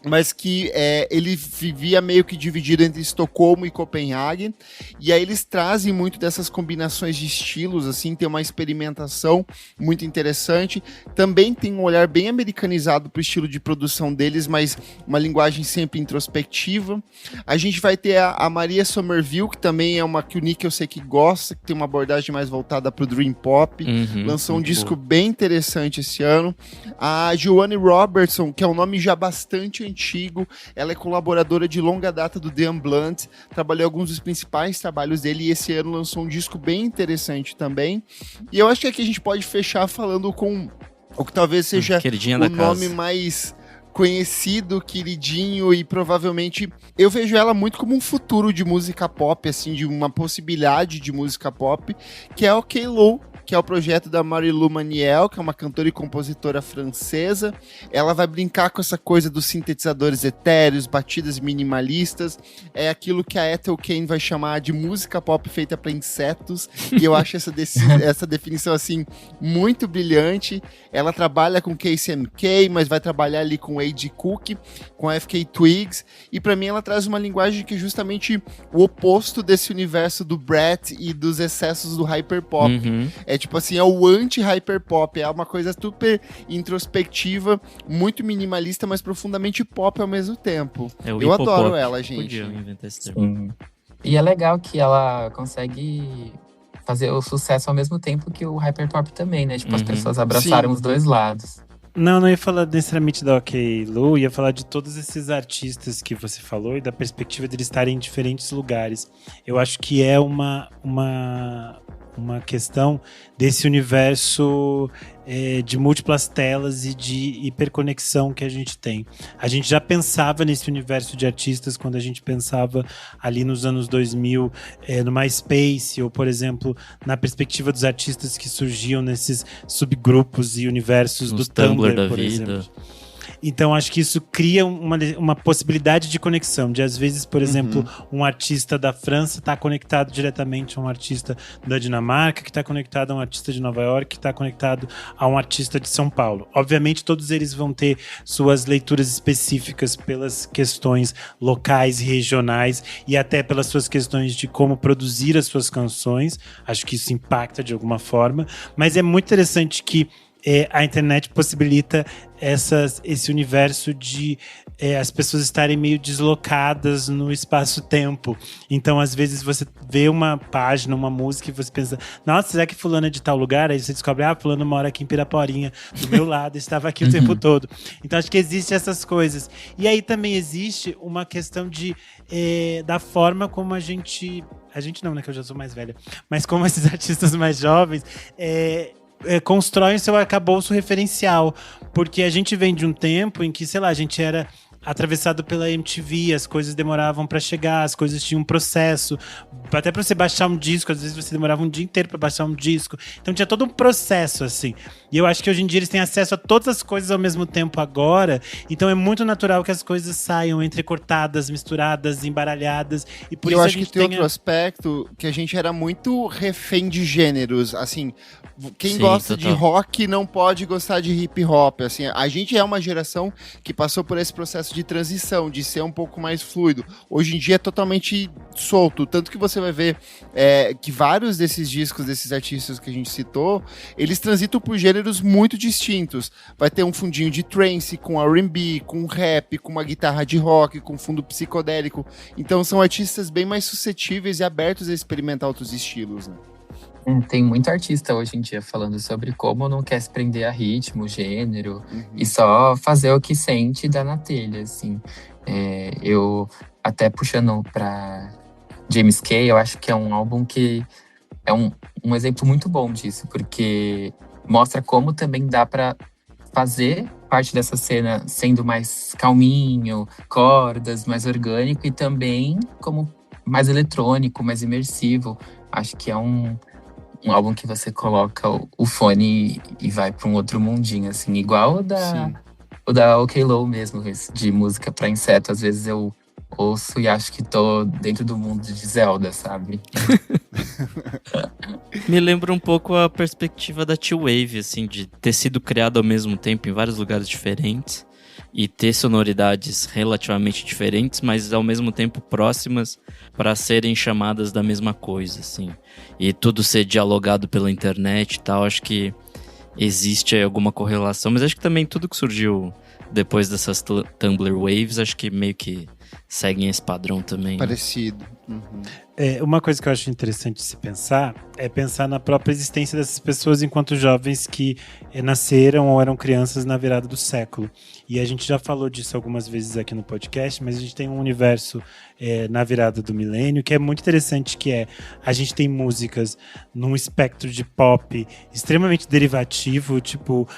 mas que ele vivia meio que dividido entre Estocolmo e Copenhague, e aí eles trazem muito dessas combinações de estilos, assim, tem uma experimentação muito interessante, também tem um olhar bem americanizado pro estilo de produção deles, mas uma linguagem sempre introspectiva. A gente vai ter a Maria Somerville, que também é uma que o Nick eu sei que gosta, que tem uma abordagem mais voltada pro dream pop, lançou um disco bem interessante esse ano. A Joanne Robertson, que é um nome já bastante antigo, ela é colaboradora de longa data do Dan Blunt, trabalhou alguns dos principais trabalhos dele, e esse ano lançou um disco bem interessante também. E eu acho que aqui a gente pode fechar falando com o que talvez seja o nome mais conhecido, queridinho, e provavelmente eu vejo ela muito como um futuro de música pop, assim, de uma possibilidade de música pop, que é o K-Lo, que é o projeto da Marie-Lou Maniel, que é uma cantora e compositora francesa. Ela vai brincar com essa coisa dos sintetizadores etéreos, batidas minimalistas, é aquilo que a Ethel Cain vai chamar de música pop feita para insetos, e eu acho essa definição, assim, muito brilhante. Ela trabalha com KCMK, mas vai trabalhar ali com A.G. Cook, com a FK Twigs, e para mim ela traz uma linguagem que é justamente o oposto desse universo do Brat e dos excessos do hyperpop. É tipo assim, é o anti-hyperpop, é uma coisa super introspectiva, muito minimalista, mas profundamente pop ao mesmo tempo. Eu adoro ela, gente. Podia inventar esse termo. E é legal que ela consegue fazer o sucesso ao mesmo tempo que o hyperpop também, né? Tipo, as pessoas abraçaram os dois lados. Não ia falar necessariamente da OK-Lu, ia falar de todos esses artistas que você falou e da perspectiva de eles estarem em diferentes lugares. Eu acho que é uma questão desse universo de múltiplas telas e de hiperconexão que a gente tem. A gente já pensava nesse universo de artistas quando a gente pensava ali nos anos 2000 no MySpace, ou, por exemplo, na perspectiva dos artistas que surgiam nesses subgrupos e universos do Tumblr, da por vida. exemplo. Então, acho que isso cria uma possibilidade de conexão. De, às vezes, por exemplo, um artista da França está conectado diretamente a um artista da Dinamarca, que está conectado a um artista de Nova York, que está conectado a um artista de São Paulo. Obviamente, todos eles vão ter suas leituras específicas pelas questões locais e regionais, e até pelas suas questões de como produzir as suas canções. Acho que isso impacta de alguma forma. Mas é muito interessante que a internet possibilita esse universo de as pessoas estarem meio deslocadas no espaço-tempo. Então, às vezes, você vê uma página, uma música, e você pensa, nossa, será que fulano é de tal lugar? Aí você descobre, fulano mora aqui em Piraporinha, do meu lado, estava aqui o tempo todo. Então, acho que existem essas coisas. E aí também existe uma questão da forma como a gente não, né, que eu já sou mais velha, mas como esses artistas mais jovens constroem seu arcabouço referencial, porque a gente vem de um tempo em que, sei lá, a gente era atravessado pela MTV, as coisas demoravam para chegar, as coisas tinham um processo Até pra você baixar um disco, às vezes você demorava um dia inteiro pra baixar um disco. Então tinha todo um processo, assim. E eu acho que hoje em dia eles têm acesso a todas as coisas ao mesmo tempo agora. Então é muito natural que as coisas saiam entrecortadas, misturadas, embaralhadas. E por isso eu a acho que gente tem outro aspecto que a gente era muito refém de gêneros, assim, quem gosta de rock não pode gostar de hip hop, assim, a gente é uma geração que passou por esse processo de transição, de ser um pouco mais fluido. Hoje em dia é totalmente solto, tanto que você vai ver que vários desses discos, desses artistas que a gente citou, eles transitam por gêneros muito distintos. Vai ter um fundinho de trance, com R&B, com rap, com uma guitarra de rock, com fundo psicodélico. Então são artistas bem mais suscetíveis e abertos a experimentar outros estilos, né? Tem muito artista hoje em dia falando sobre como não quer se prender a ritmo, gênero, e só fazer o que sente e dar na telha, assim. Eu, até puxando pra James Kay, eu acho que é um álbum que é um exemplo muito bom disso, porque mostra como também dá pra fazer parte dessa cena sendo mais calminho, cordas, mais orgânico, e também como mais eletrônico, mais imersivo. Acho que é um álbum que você coloca o fone e vai para um outro mundinho, assim, igual o da OK Low mesmo, de música para inseto. Às vezes eu ouço e acho que tô dentro do mundo de Zelda, sabe? Me lembra um pouco a perspectiva da T-Wave, assim, de ter sido criado ao mesmo tempo em vários lugares diferentes e ter sonoridades relativamente diferentes, mas ao mesmo tempo próximas para serem chamadas da mesma coisa, assim. E tudo ser dialogado pela internet e tal, acho que existe aí alguma correlação, mas acho que também tudo que surgiu depois dessas Tumblr Waves, acho que meio que seguem esse padrão também. Parecido. Uma coisa que eu acho interessante se pensar é pensar na própria existência dessas pessoas enquanto jovens que nasceram ou eram crianças na virada do século. E a gente já falou disso algumas vezes aqui no podcast, mas a gente tem um universo na virada do milênio que é muito interessante, que a gente tem músicas num espectro de pop extremamente derivativo, tipo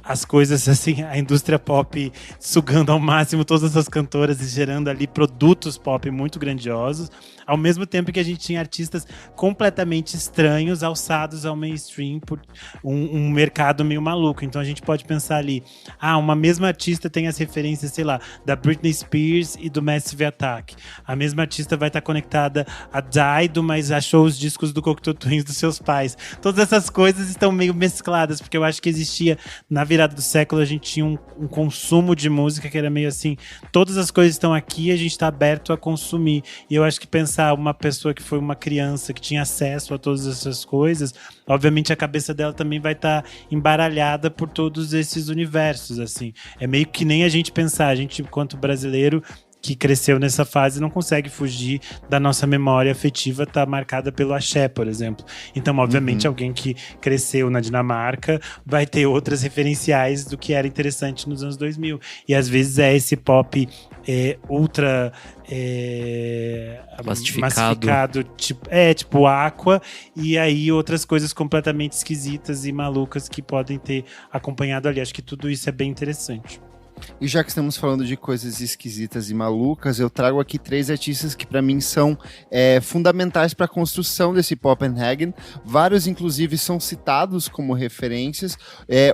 as coisas assim, a indústria pop sugando ao máximo todas essas cantoras e gerando ali produtos pop muito grandiosos, ao mesmo tempo que a gente tinha artistas completamente estranhos, alçados ao mainstream por um mercado meio maluco. Então a gente pode pensar ali, uma mesma artista tem as referências, sei lá, da Britney Spears e do Massive Attack. A mesma artista vai estar conectada a Dido, mas achou os discos do Cocteau Twins dos seus pais. Todas essas coisas estão meio mescladas, porque eu acho que existia, na virada do século, a gente tinha um consumo de música que era meio assim, todas as coisas estão aqui, a gente está aberto a consumir. E eu acho que pensar uma pessoa que foi uma criança, que tinha acesso a todas essas coisas, obviamente a cabeça dela também vai estar embaralhada por todos esses universos, assim. É meio que nem a gente pensar, a gente, enquanto brasileiro, que cresceu nessa fase, não consegue fugir da nossa memória afetiva, tá marcada pelo axé, por exemplo. Então, obviamente, alguém que cresceu na Dinamarca vai ter outras referenciais do que era interessante nos anos 2000. E às vezes é esse pop ultra massificado, tipo Aqua, e aí outras coisas completamente esquisitas e malucas que podem ter acompanhado ali. Acho que tudo isso é bem interessante. E já que estamos falando de coisas esquisitas e malucas, eu trago aqui 3 artistas que para mim são fundamentais para a construção desse Poppenhagen. Vários, inclusive, são citados como referências.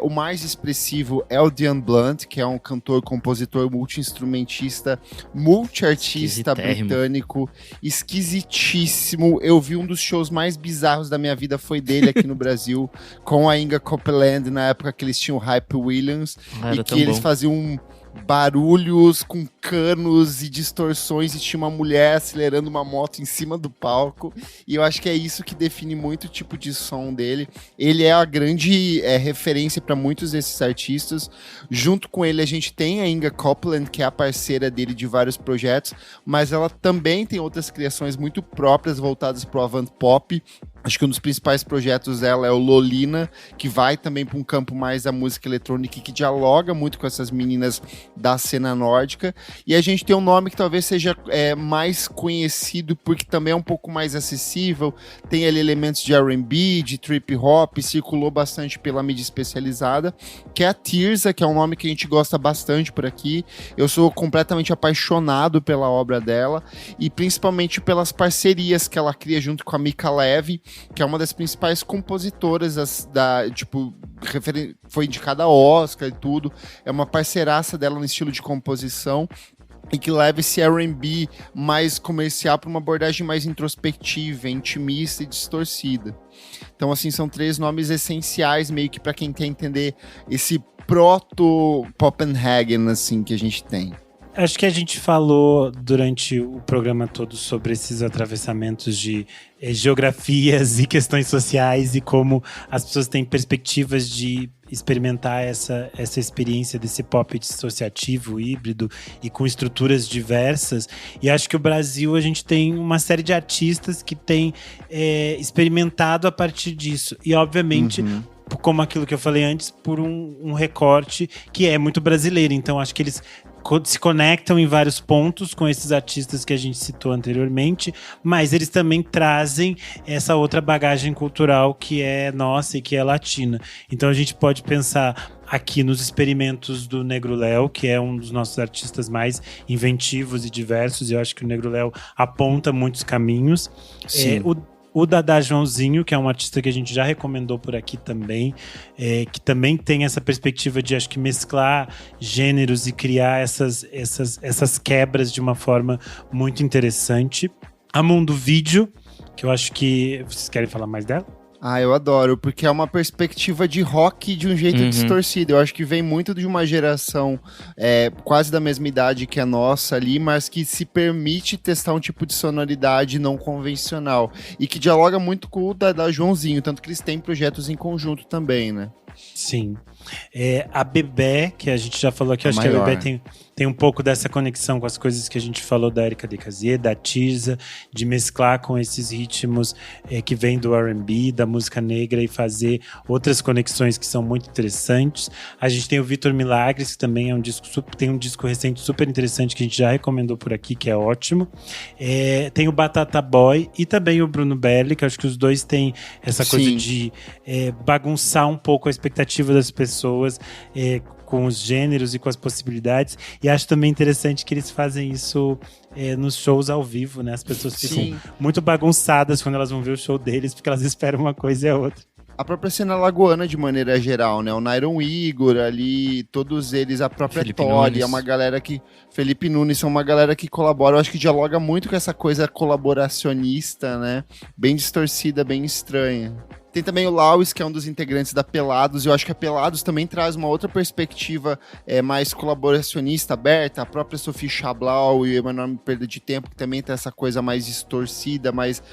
O mais expressivo é o Dion Blunt, que é um cantor, compositor, multi-instrumentista, multi-artista britânico, esquisitíssimo. Eu vi um dos shows mais bizarros da minha vida, foi dele aqui no Brasil, com a Inga Copeland, na época que eles tinham o Hype Williams, e que eles faziam barulhos com canos e distorções e tinha uma mulher acelerando uma moto em cima do palco, e eu acho que é isso que define muito o tipo de som dele. Ele é a grande referência para muitos desses artistas. Junto com ele a gente tem a Inga Copeland, que é a parceira dele de vários projetos, mas ela também tem outras criações muito próprias voltadas para o avant pop. Acho que um dos principais projetos dela é o Lolina, que vai também para um campo mais da música eletrônica e que dialoga muito com essas meninas da cena nórdica. E a gente tem um nome que talvez seja mais conhecido porque também é um pouco mais acessível, tem ali elementos de R&B, de trip hop, circulou bastante pela mídia especializada, que é a Tirza, que é um nome que a gente gosta bastante por aqui. Eu sou completamente apaixonado pela obra dela e principalmente pelas parcerias que ela cria junto com a Mika Levy, que é uma das principais compositoras foi indicada a Oscar e tudo, é uma parceiraça dela no estilo de composição e que leva esse R&B mais comercial para uma abordagem mais introspectiva, intimista e distorcida. Então, assim, são 3 nomes essenciais meio que para quem quer entender esse proto-Copenhagen, assim, que a gente tem. Acho que a gente falou durante o programa todo sobre esses atravessamentos de geografias e questões sociais e como as pessoas têm perspectivas de experimentar essa experiência desse pop dissociativo, híbrido e com estruturas diversas. E acho que o Brasil, a gente tem uma série de artistas que têm experimentado a partir disso. E, obviamente, como aquilo que eu falei antes, por um recorte que é muito brasileiro. Então, acho que eles se conectam em vários pontos com esses artistas que a gente citou anteriormente, mas eles também trazem essa outra bagagem cultural que é nossa e que é latina. Então a gente pode pensar aqui nos experimentos do Negro Léo, que é um dos nossos artistas mais inventivos e diversos, e eu acho que o Negro Léo aponta muitos caminhos. O Dadá Joãozinho, que é um artista que a gente já recomendou por aqui também, que também tem essa perspectiva de, acho que, mesclar gêneros e criar essas quebras de uma forma muito interessante. A Mundo Vídeo, que eu acho que... Vocês querem falar mais dela? Ah, eu adoro, porque é uma perspectiva de rock de um jeito distorcido. Eu acho que vem muito de uma geração quase da mesma idade que a nossa ali, mas que se permite testar um tipo de sonoridade não convencional. E que dialoga muito com o da Joãozinho, tanto que eles têm projetos em conjunto também, né? Sim. A Bebé, que a gente já falou aqui, acho que a Bebé tem um pouco dessa conexão com as coisas que a gente falou da Erika Decasier, da Tirza, de mesclar com esses ritmos que vêm do R&B, da música negra e fazer outras conexões que são muito interessantes. A gente tem o Vitor Milagres, que também é tem um disco recente super interessante que a gente já recomendou por aqui, que é ótimo. Tem o Batata Boy e também o Bruno Belli, que eu acho que os dois têm essa coisa de bagunçar um pouco a expectativa das pessoas com os gêneros e com as possibilidades, e acho também interessante que eles fazem isso nos shows ao vivo, né? As pessoas ficam muito bagunçadas quando elas vão ver o show deles, porque elas esperam uma coisa e a outra. A própria cena lagoana, de maneira geral, né? O Nairon Igor ali, todos eles, a própria Tori, é uma galera que... Felipe Nunes, são uma galera que colabora. Eu acho que dialoga muito com essa coisa colaboracionista, né? Bem distorcida, bem estranha. Tem também o Lauis, que é um dos integrantes da Pelados. Eu acho que a Pelados também traz uma outra perspectiva mais colaboracionista, aberta. A própria Sophie Chablau e Uma Enorme Perda de Tempo, que também tem essa coisa mais distorcida, mais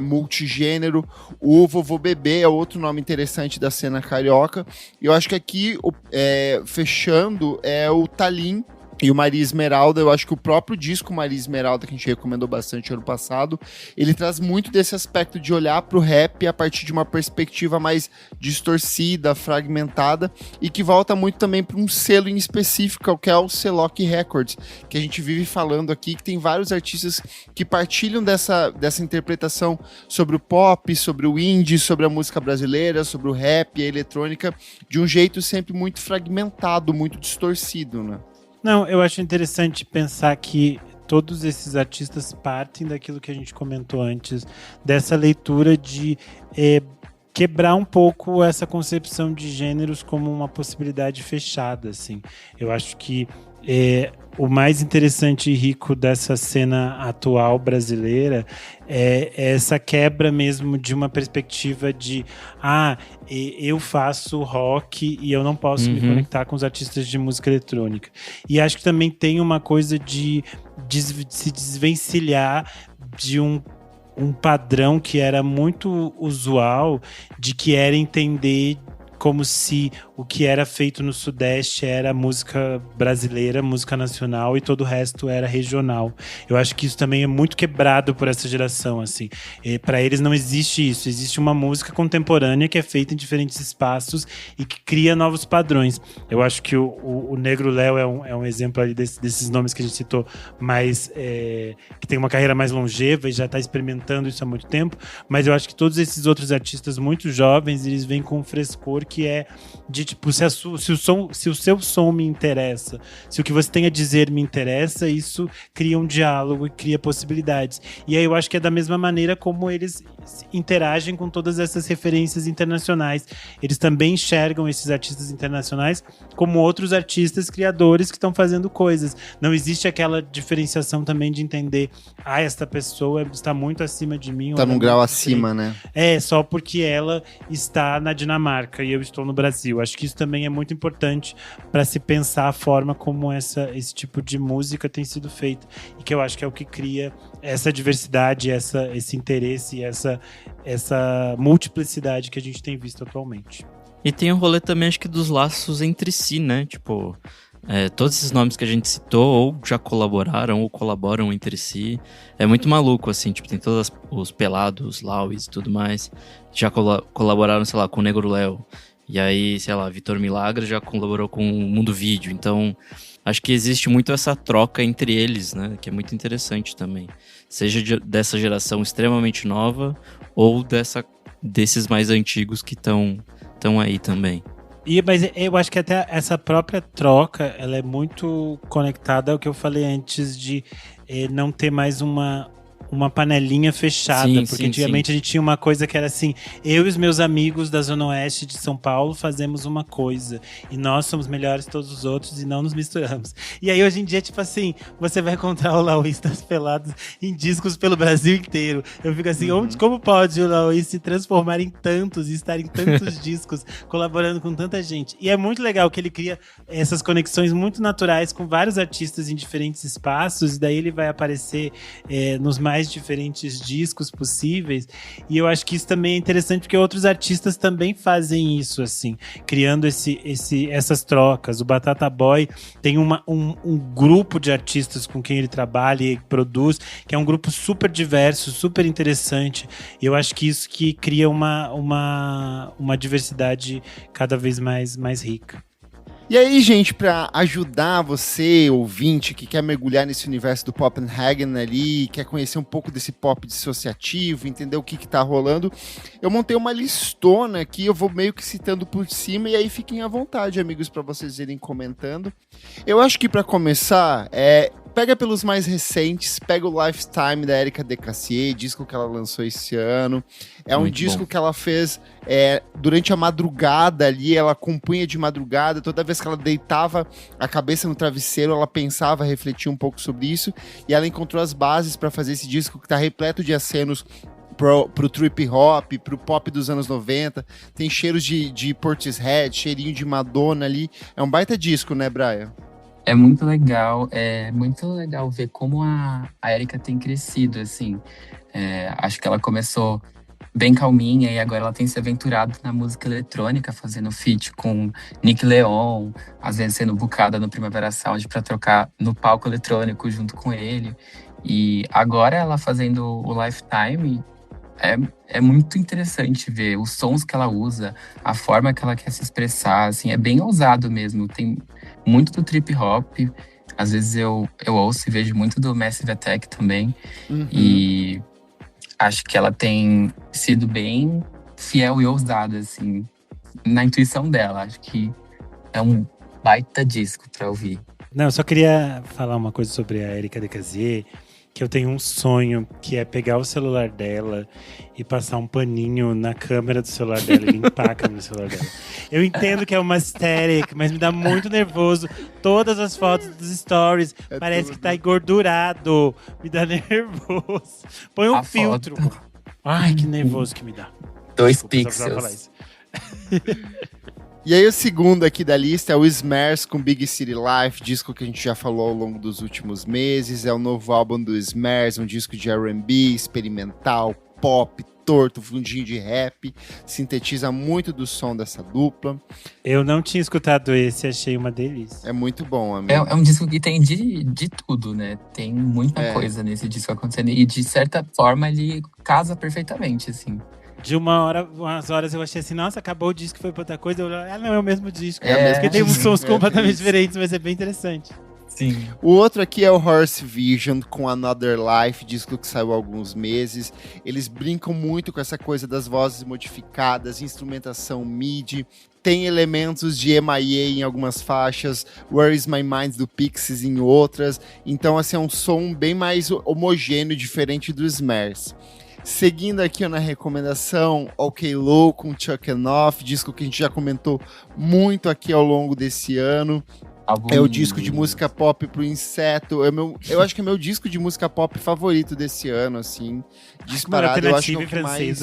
multigênero. O Vovô Bebê é outro nome interessante da cena carioca. E eu acho que aqui, fechando, é o Talim e o Maria Esmeralda. Eu acho que o próprio disco Maria Esmeralda, que a gente recomendou bastante ano passado, ele traz muito desse aspecto de olhar pro rap a partir de uma perspectiva mais distorcida, fragmentada, e que volta muito também para um selo em específico, que é o Celoc Records, que a gente vive falando aqui, que tem vários artistas que partilham dessa interpretação sobre o pop, sobre o indie, sobre a música brasileira, sobre o rap e a eletrônica, de um jeito sempre muito fragmentado, muito distorcido, né? Não, eu acho interessante pensar que todos esses artistas partem daquilo que a gente comentou antes, dessa leitura de quebrar um pouco essa concepção de gêneros como uma possibilidade fechada, assim. Eu acho que o mais interessante e rico dessa cena atual brasileira é essa quebra mesmo de uma perspectiva de eu faço rock e eu não posso me conectar com os artistas de música eletrônica. E acho que também tem uma coisa de se desvencilhar de um padrão que era muito usual, de que era entender como se o que era feito no Sudeste era música brasileira, música nacional, e todo o resto era regional. Eu acho que isso também é muito quebrado por essa geração, assim. Para eles não existe isso, existe uma música contemporânea que é feita em diferentes espaços e que cria novos padrões. Eu acho que o Negro Léo é um exemplo ali desses nomes que a gente citou, mas que tem uma carreira mais longeva e já está experimentando isso há muito tempo, mas eu acho que todos esses outros artistas muito jovens, eles vêm com um frescor que é de tipo, se o seu som me interessa, se o que você tem a dizer me interessa, isso cria um diálogo e cria possibilidades. E aí eu acho que é da mesma maneira como eles interagem com todas essas referências internacionais. Eles também enxergam esses artistas internacionais como outros artistas criadores que estão fazendo coisas. Não existe aquela diferenciação também de entender, esta pessoa está muito acima de mim. Tá num grau acima, né? Só porque ela está na Dinamarca e eu estou no Brasil. Acho que isso também é muito importante para se pensar a forma como esse tipo de música tem sido feita. E que eu acho que é o que cria essa diversidade, esse interesse e essa multiplicidade que a gente tem visto atualmente. E tem o rolê também, acho que dos laços entre si, né? Tipo, todos esses nomes que a gente citou ou já colaboraram ou colaboram entre si. É muito maluco, assim, tipo, tem todos os Pelados, Lauis e tudo mais. Já colaboraram, sei lá, com o Negro Léo. E aí, sei lá, Vitor Milagre já colaborou com o Mundo Vídeo. Então, acho que existe muito essa troca entre eles, né? Que é muito interessante também. Seja dessa geração extremamente nova ou desses mais antigos que estão aí também. Mas eu acho que até essa própria troca, ela é muito conectada ao que eu falei antes de não ter mais uma panelinha fechada, porque antigamente a gente tinha uma coisa que era assim, eu e os meus amigos da Zona Oeste de São Paulo fazemos uma coisa, e nós somos melhores que todos os outros e não nos misturamos. E aí hoje em dia, tipo assim, você vai encontrar o Lauis das Pelados em discos pelo Brasil inteiro. Eu fico assim, como pode o Lauis se transformar em tantos e estar em tantos discos, colaborando com tanta gente? E é muito legal que ele cria essas conexões muito naturais com vários artistas em diferentes espaços, e daí ele vai aparecer nos mais diferentes discos possíveis, e eu acho que isso também é interessante porque outros artistas também fazem isso, assim, criando essas trocas. O Batata Boy tem um grupo de artistas com quem ele trabalha e produz, que é um grupo super diverso, super interessante, e eu acho que isso que cria uma diversidade cada vez mais rica. E aí, gente, para ajudar você, ouvinte, que quer mergulhar nesse universo do Poppenhagen ali, quer conhecer um pouco desse pop dissociativo, entender o que tá rolando, eu montei uma listona aqui, eu vou meio que citando por cima, e aí fiquem à vontade, amigos, para vocês irem comentando. Eu acho que para começar, pega pelos mais recentes, pega o Lifetime da Erika de Cassier, disco que ela lançou esse ano. É um disco que ela fez durante a madrugada ali, ela compunha de madrugada, toda vez que ela deitava a cabeça no travesseiro, ela pensava, refletia um pouco sobre isso, e ela encontrou as bases para fazer esse disco que está repleto de acenos pro trip hop, pro pop dos anos 90, tem cheiros de Portishead, cheirinho de Madonna ali, é um baita disco, né, Brian? É muito legal ver como a Erika tem crescido, assim. Acho que ela começou bem calminha e agora ela tem se aventurado na música eletrônica, fazendo feat com Nick Leon, às vezes sendo bucada no Primavera Sound para trocar no palco eletrônico junto com ele. E agora ela fazendo o Lifetime, é muito interessante ver os sons que ela usa, a forma que ela quer se expressar, assim, é bem ousado mesmo. Tem muito do trip hop, às vezes eu ouço e vejo muito do Massive Attack também. E acho que ela tem sido bem fiel e ousada, assim, na intuição dela. Acho que é um baita disco pra ouvir. Não, eu só queria falar uma coisa sobre a Erika de Cassier, que eu tenho um sonho, que é pegar o celular dela e passar um paninho na câmera do celular dela e limpar a câmera do celular dela. Eu entendo que é uma aesthetic, mas me dá muito nervoso. Todas as fotos dos stories parece que tá engordurado. Me dá nervoso. Põe um filtro. Ai, que nervoso que me dá. 2 pixels. E aí o segundo aqui da lista é o Smears com Big City Life, disco que a gente já falou ao longo dos últimos meses. É o novo álbum do Smears, um disco de R&B, experimental, pop, torto, fundinho de rap, sintetiza muito do som dessa dupla. Eu não tinha escutado esse, achei uma delícia. É muito bom, amigo. É um disco que tem de tudo, né? Tem muita coisa nesse disco acontecendo. E de certa forma ele casa perfeitamente, assim. De umas horas eu achei assim, nossa, acabou o disco, foi pra outra coisa. Não, é o mesmo disco. É Porque tem uns sons completamente isso. diferentes, mas é bem interessante. Sim. O outro aqui é o Horse Vision com Another Life, disco que saiu há alguns meses. Eles brincam muito com essa coisa das vozes modificadas, instrumentação MIDI. Tem elementos de MIA em algumas faixas, Where Is My Mind do Pixies em outras. Então, assim, é um som bem mais homogêneo, diferente do Smash. Seguindo aqui na recomendação, OK Low com Chuck and Off, disco que a gente já comentou muito aqui ao longo desse ano. É o disco de música pop pro inseto. Eu acho que é meu disco de música pop favorito desse ano, assim. Disparado, eu acho que é o que mais...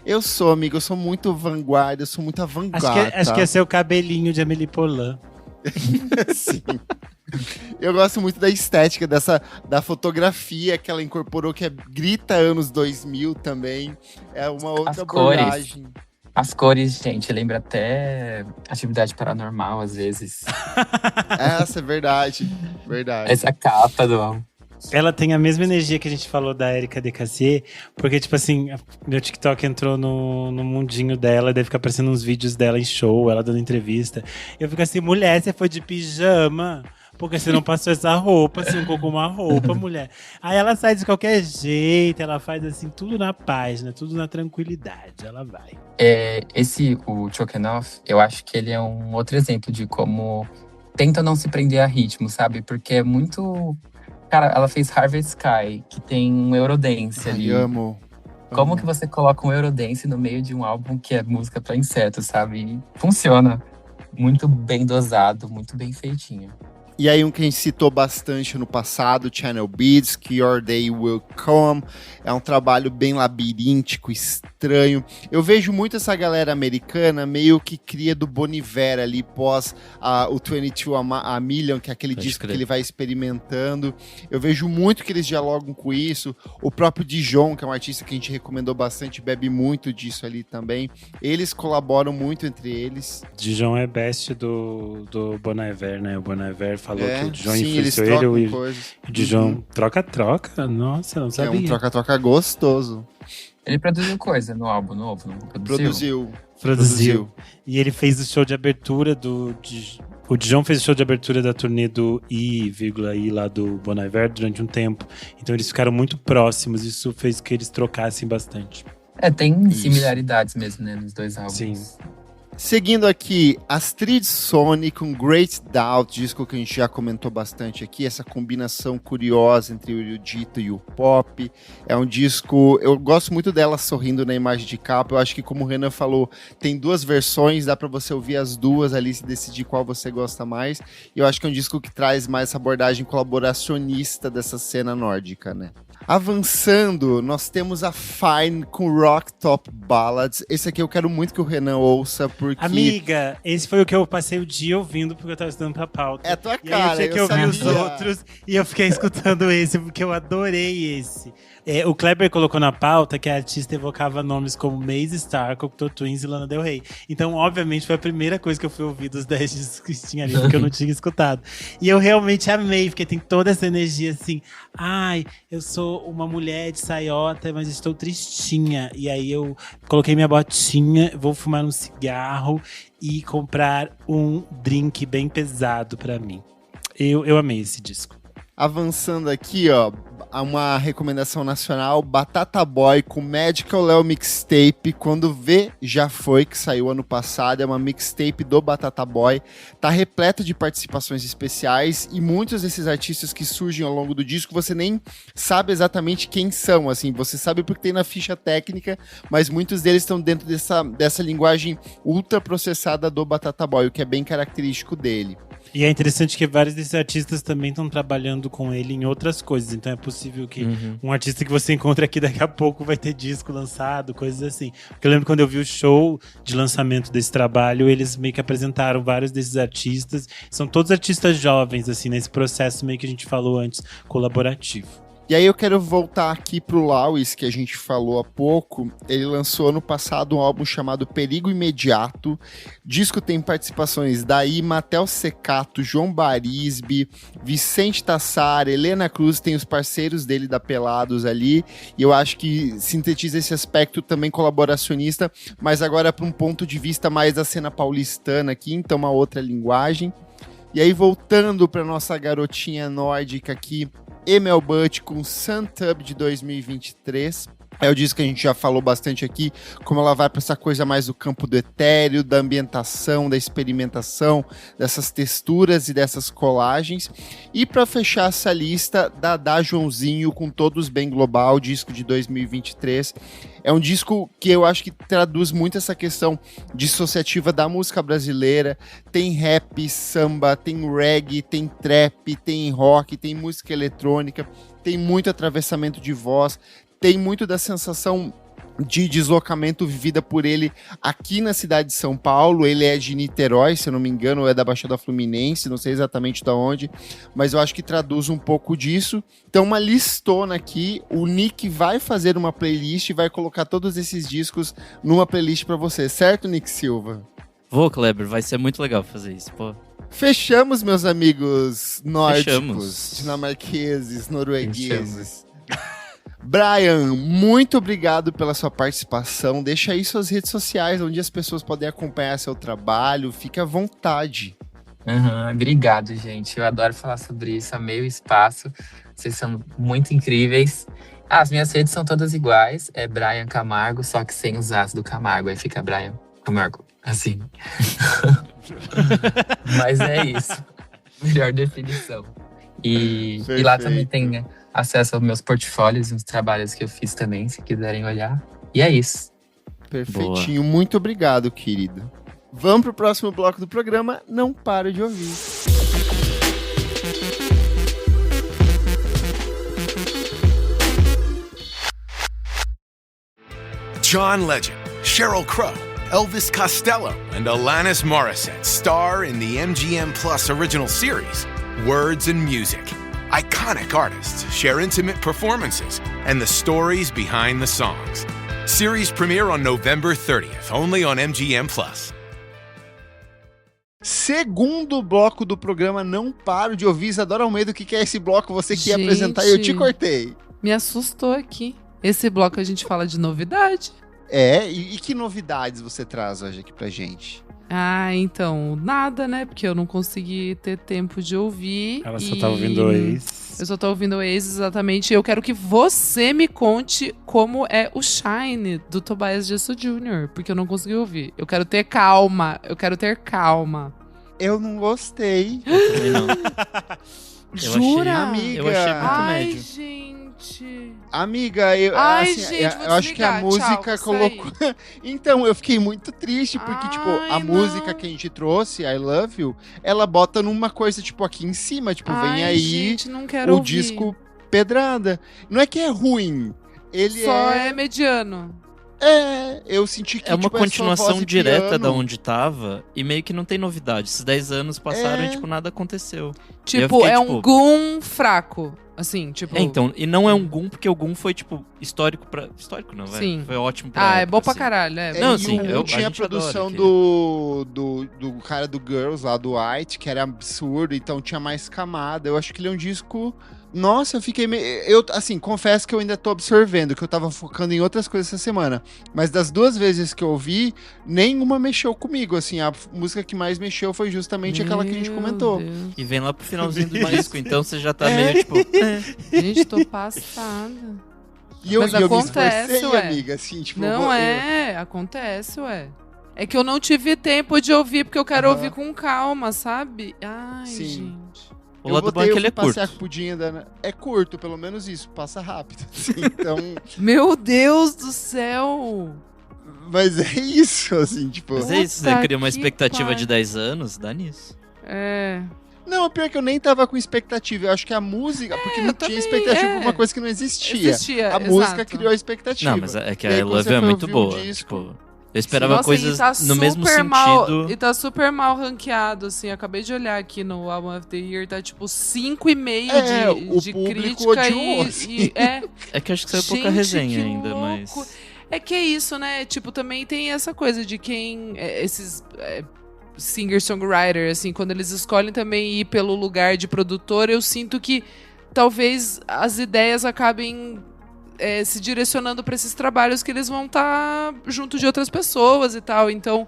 Eu sou, amigo, eu sou muito vanguarda, eu sou muito avant-garde. Acho que é seu cabelinho de Amélie Poulain. Sim. Eu gosto muito da estética da fotografia que ela incorporou, que grita anos 2000 também. É uma outra abordagem. As cores, gente, lembra até Atividade Paranormal, às vezes. Essa é verdade. Essa capa do álbum. Ela tem a mesma energia que a gente falou da Erika Decassier, porque, tipo assim, meu TikTok entrou no mundinho dela, daí fica aparecendo uns vídeos dela em show, ela dando entrevista. Eu fico assim, mulher, você foi de pijama? Porque você não passou essa roupa, você não colocou uma roupa, mulher. Aí ela sai de qualquer jeito, ela faz assim, tudo na paz, né? Tudo na tranquilidade, ela vai. O Chokin' Off, eu acho que ele é um outro exemplo de como tenta não se prender a ritmo, sabe? Porque é muito... Cara, ela fez Harvest Sky, que tem um Eurodance ali. Amo. Como que você coloca um Eurodance no meio de um álbum que é música pra inseto, sabe? E funciona. Muito bem dosado, muito bem feitinho. E aí um que a gente citou bastante no passado, Channel Beats, que Your Day Will Come. É um trabalho bem labiríntico, estranho. Eu vejo muito essa galera americana meio que cria do Bon Iver ali pós o 22 a Million, que é aquele disco que ele vai experimentando. Eu vejo muito que eles dialogam com isso. O próprio Dijon, que é um artista que a gente recomendou bastante, bebe muito disso ali também. Eles colaboram muito entre eles. Dijon é best do Bon Iver, né? O Bon Iver falou que o Dijon influenciou ele e o Dijon troca-troca. Nossa, não sabia. É um troca-troca gostoso. Ele produziu coisa no álbum novo, não Produziu. E ele fez o show de abertura o Dijon fez o show de abertura da turnê do I lá do Bon Iver durante um tempo. Então eles ficaram muito próximos. Isso fez que eles trocassem bastante. Tem similaridades mesmo, né, nos dois álbuns. Sim. Seguindo aqui, Astrid Sonny com Great Doubt, disco que a gente já comentou bastante aqui, essa combinação curiosa entre o erudito e o pop. É um disco, eu gosto muito dela sorrindo na imagem de capa. Eu acho que, como o Renan falou, tem duas versões, dá pra você ouvir as duas ali e decidir qual você gosta mais. E eu acho que é um disco que traz mais essa abordagem colaboracionista dessa cena nórdica, né? Avançando, nós temos a Fine com Rock Top Ballads. Esse aqui eu quero muito que o Renan ouça, porque... Amiga, esse foi o que eu passei o dia ouvindo, porque eu tava estudando pra pauta. É tua e cara, aí eu tinha que ouvir os sabia. outros, e eu fiquei escutando esse, porque eu adorei esse. O Kleber colocou na pauta que a artista evocava nomes como Maze Star, Cocteau Twins e Lana Del Rey. Então, obviamente, foi a primeira coisa que eu fui ouvir dos 10 discos que tinha ali, porque eu não tinha escutado. E eu realmente amei, porque tem toda essa energia assim, ai, eu sou uma mulher de saiota, mas estou tristinha. E aí eu coloquei minha botinha, vou fumar um cigarro e comprar um drink bem pesado pra mim. Eu amei esse disco. Avançando aqui, ó, uma recomendação nacional, Batata Boy com Magical Léo Mixtape, Quando Vê Já Foi, que saiu ano passado, é uma mixtape do Batata Boy, tá repleto de participações especiais e muitos desses artistas que surgem ao longo do disco, você nem sabe exatamente quem são, assim, você sabe porque tem na ficha técnica, mas muitos deles estão dentro dessa linguagem ultra processada do Batata Boy, o que é bem característico dele. E é interessante que vários desses artistas também estão trabalhando com ele em outras coisas. Então é possível que um artista que você encontre aqui daqui a pouco vai ter disco lançado, coisas assim. Porque eu lembro quando eu vi o show de lançamento desse trabalho, eles meio que apresentaram vários desses artistas. São todos artistas jovens, assim, nesse processo meio que a gente falou antes, colaborativo. E aí eu quero voltar aqui pro Lawis, que a gente falou há pouco. Ele lançou ano passado um álbum chamado Perigo Imediato. O disco tem participações da Ima, Theo Secato, João Barisby, Vicente Tassara, Helena Cruz, tem os parceiros dele da Pelados ali. E eu acho que sintetiza esse aspecto também colaboracionista, mas agora para um ponto de vista mais da cena paulistana aqui, então uma outra linguagem. E aí voltando para nossa garotinha nórdica aqui, Emel Butt com Suntub de 2023. É o disco que a gente já falou bastante aqui, como ela vai para essa coisa mais do campo do etéreo, da ambientação, da experimentação, dessas texturas e dessas colagens. E para fechar essa lista, Dadá Joãozinho com Todos Bem Global, disco de 2023. É um disco que eu acho que traduz muito essa questão dissociativa da música brasileira. Tem rap, samba, tem reggae, tem trap, tem rock, tem música eletrônica, tem muito atravessamento de voz, tem muito da sensação de deslocamento vivida por ele aqui na cidade de São Paulo. Ele é de Niterói, se eu não me engano, ou é da Baixada Fluminense, não sei exatamente de onde, mas eu acho que traduz um pouco disso. Então, uma listona aqui. O Nick vai fazer uma playlist e vai colocar todos esses discos numa playlist para você, certo, Nick Silva? Vou, Kleber, vai ser muito legal fazer isso, pô. Fechamos, meus amigos nórdicos, Fechamos. dinamarqueses, noruegueses. Brian, muito obrigado pela sua participação. Deixa aí suas redes sociais, onde as pessoas podem acompanhar seu trabalho. Fique à vontade. Obrigado, gente. Eu adoro falar sobre isso. Amei o espaço. Vocês são muito incríveis. As minhas redes são todas iguais. É Brian Camargo, só que sem os as do Camargo. Aí fica Brian Camargo, assim. Mas é isso. Melhor definição. E lá também tem acesso aos meus portfólios e os trabalhos que eu fiz também, se quiserem olhar. E é isso. Perfeitinho. Boa. Muito obrigado, querido. Vamos pro próximo bloco do programa. Não para de ouvir. John Legend, Sheryl Crow, Elvis Costello, and Alanis Morissette star in the MGM Plus original series, Words and Music. Iconic artists share intimate performances and the stories behind the songs. Series premiere on November 30th, only on MGM Plus. Segundo bloco do programa, não paro de ouvir. Isadora Almeida, o que é esse bloco? Você que ia apresentar e eu te cortei. Me assustou aqui. Esse bloco a gente fala de novidade. E que novidades você traz hoje aqui pra gente? Então, nada, né? Porque eu não consegui ter tempo de ouvir. Ela só tá ouvindo o ex. Eu só tô ouvindo o ex, exatamente. Eu quero que você me conte como é o Shine do Tobias Disso Jr., porque eu não consegui ouvir. Eu quero ter calma. Eu não gostei. Eu também não. Jura? Amiga. Eu achei muito médio. Gente. Amiga, eu acho que a música colocou... Então, eu fiquei muito triste, porque, a música que a gente trouxe, I Love You, ela bota numa coisa, aqui em cima, vem aí gente, não quero ouvir. Disco pedrada. Não é que é ruim, ele só é mediano. Eu senti que é uma continuação direta piano. da onde tava e meio que não tem novidade. Esses 10 anos passaram e, nada aconteceu. Um Gun fraco. Assim, então, e não é um Gun, porque o Gun foi, histórico pra... Histórico não, Sim. Foi ótimo pra época, é bom pra assim. caralho, Não, assim, tinha a produção do cara do Girls, lá do White, que era absurdo, então tinha mais camada. Eu acho que ele é um disco... Nossa, eu fiquei meio... Eu, confesso que eu ainda tô absorvendo, que eu tava focando em outras coisas essa semana. Mas das 2 vezes que eu ouvi, nenhuma mexeu comigo, a música que mais mexeu foi justamente aquela que a gente comentou. Deus. E vem lá pro finalzinho do disco, então você já tá meio, Gente, tô passada. Mas acontece, eu me esforcei, amiga, Não acontece, ué. É que eu não tive tempo de ouvir, porque eu quero ouvir com calma, sabe? Ai, Sim. gente. O lado bom é que ele é curto. É curto, pelo menos isso, passa rápido. Então... Meu Deus do céu! Mas é isso, Mas é isso, você cria uma expectativa de 10 anos, dá nisso. Não, pior que eu nem tava com expectativa. Eu acho que a música... Porque não tinha expectativa por uma coisa que não existia. A música criou a expectativa. Não, mas é que a I Love You é muito boa. Eu esperava Nossa, coisas e tá no mesmo super mal, sentido. e tá super mal ranqueado, assim. Acabei de olhar aqui no Album of the Year, tá tipo 5,5 o de público crítica odiou, assim. É que acho que saiu pouca Gente, resenha que ainda, louco. mas. É que é isso, né? Tipo, também tem essa coisa de quem. Esses singer-songwriter, assim, quando eles escolhem também ir pelo lugar de produtor, eu sinto que talvez as ideias acabem se direcionando para esses trabalhos que eles vão estar junto de outras pessoas e tal. Então,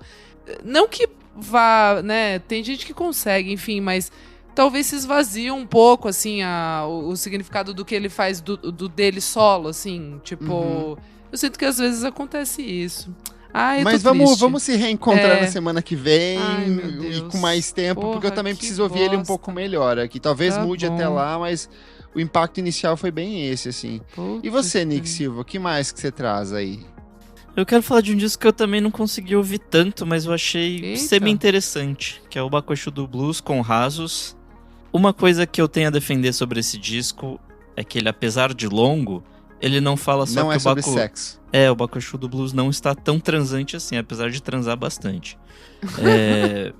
não que vá, né? Tem gente que consegue, enfim, mas talvez se esvazie um pouco, assim, o significado do que ele faz do dele solo, assim. Tipo, eu sinto que às vezes acontece isso. Ai, Mas eu tô triste. vamos se reencontrar na semana que vem Ai, meu e Deus. com mais tempo, porque eu Porra, também que preciso ouvir ele um bosta. pouco melhor aqui. Talvez Tá mude bom. até lá, mas o impacto inicial foi bem esse, assim. E você, Nick Putz, Silva, o que mais que você traz aí? Eu quero falar de um disco que eu também não consegui ouvir tanto, mas eu achei Eita. semi-interessante, que é o Bakushu do Blues com Rasos. Uma coisa que eu tenho a defender sobre esse disco é que ele, apesar de longo, ele não fala só Não que é o sobre sexo. o Bakushu do Blues não está tão transante assim, apesar de transar bastante.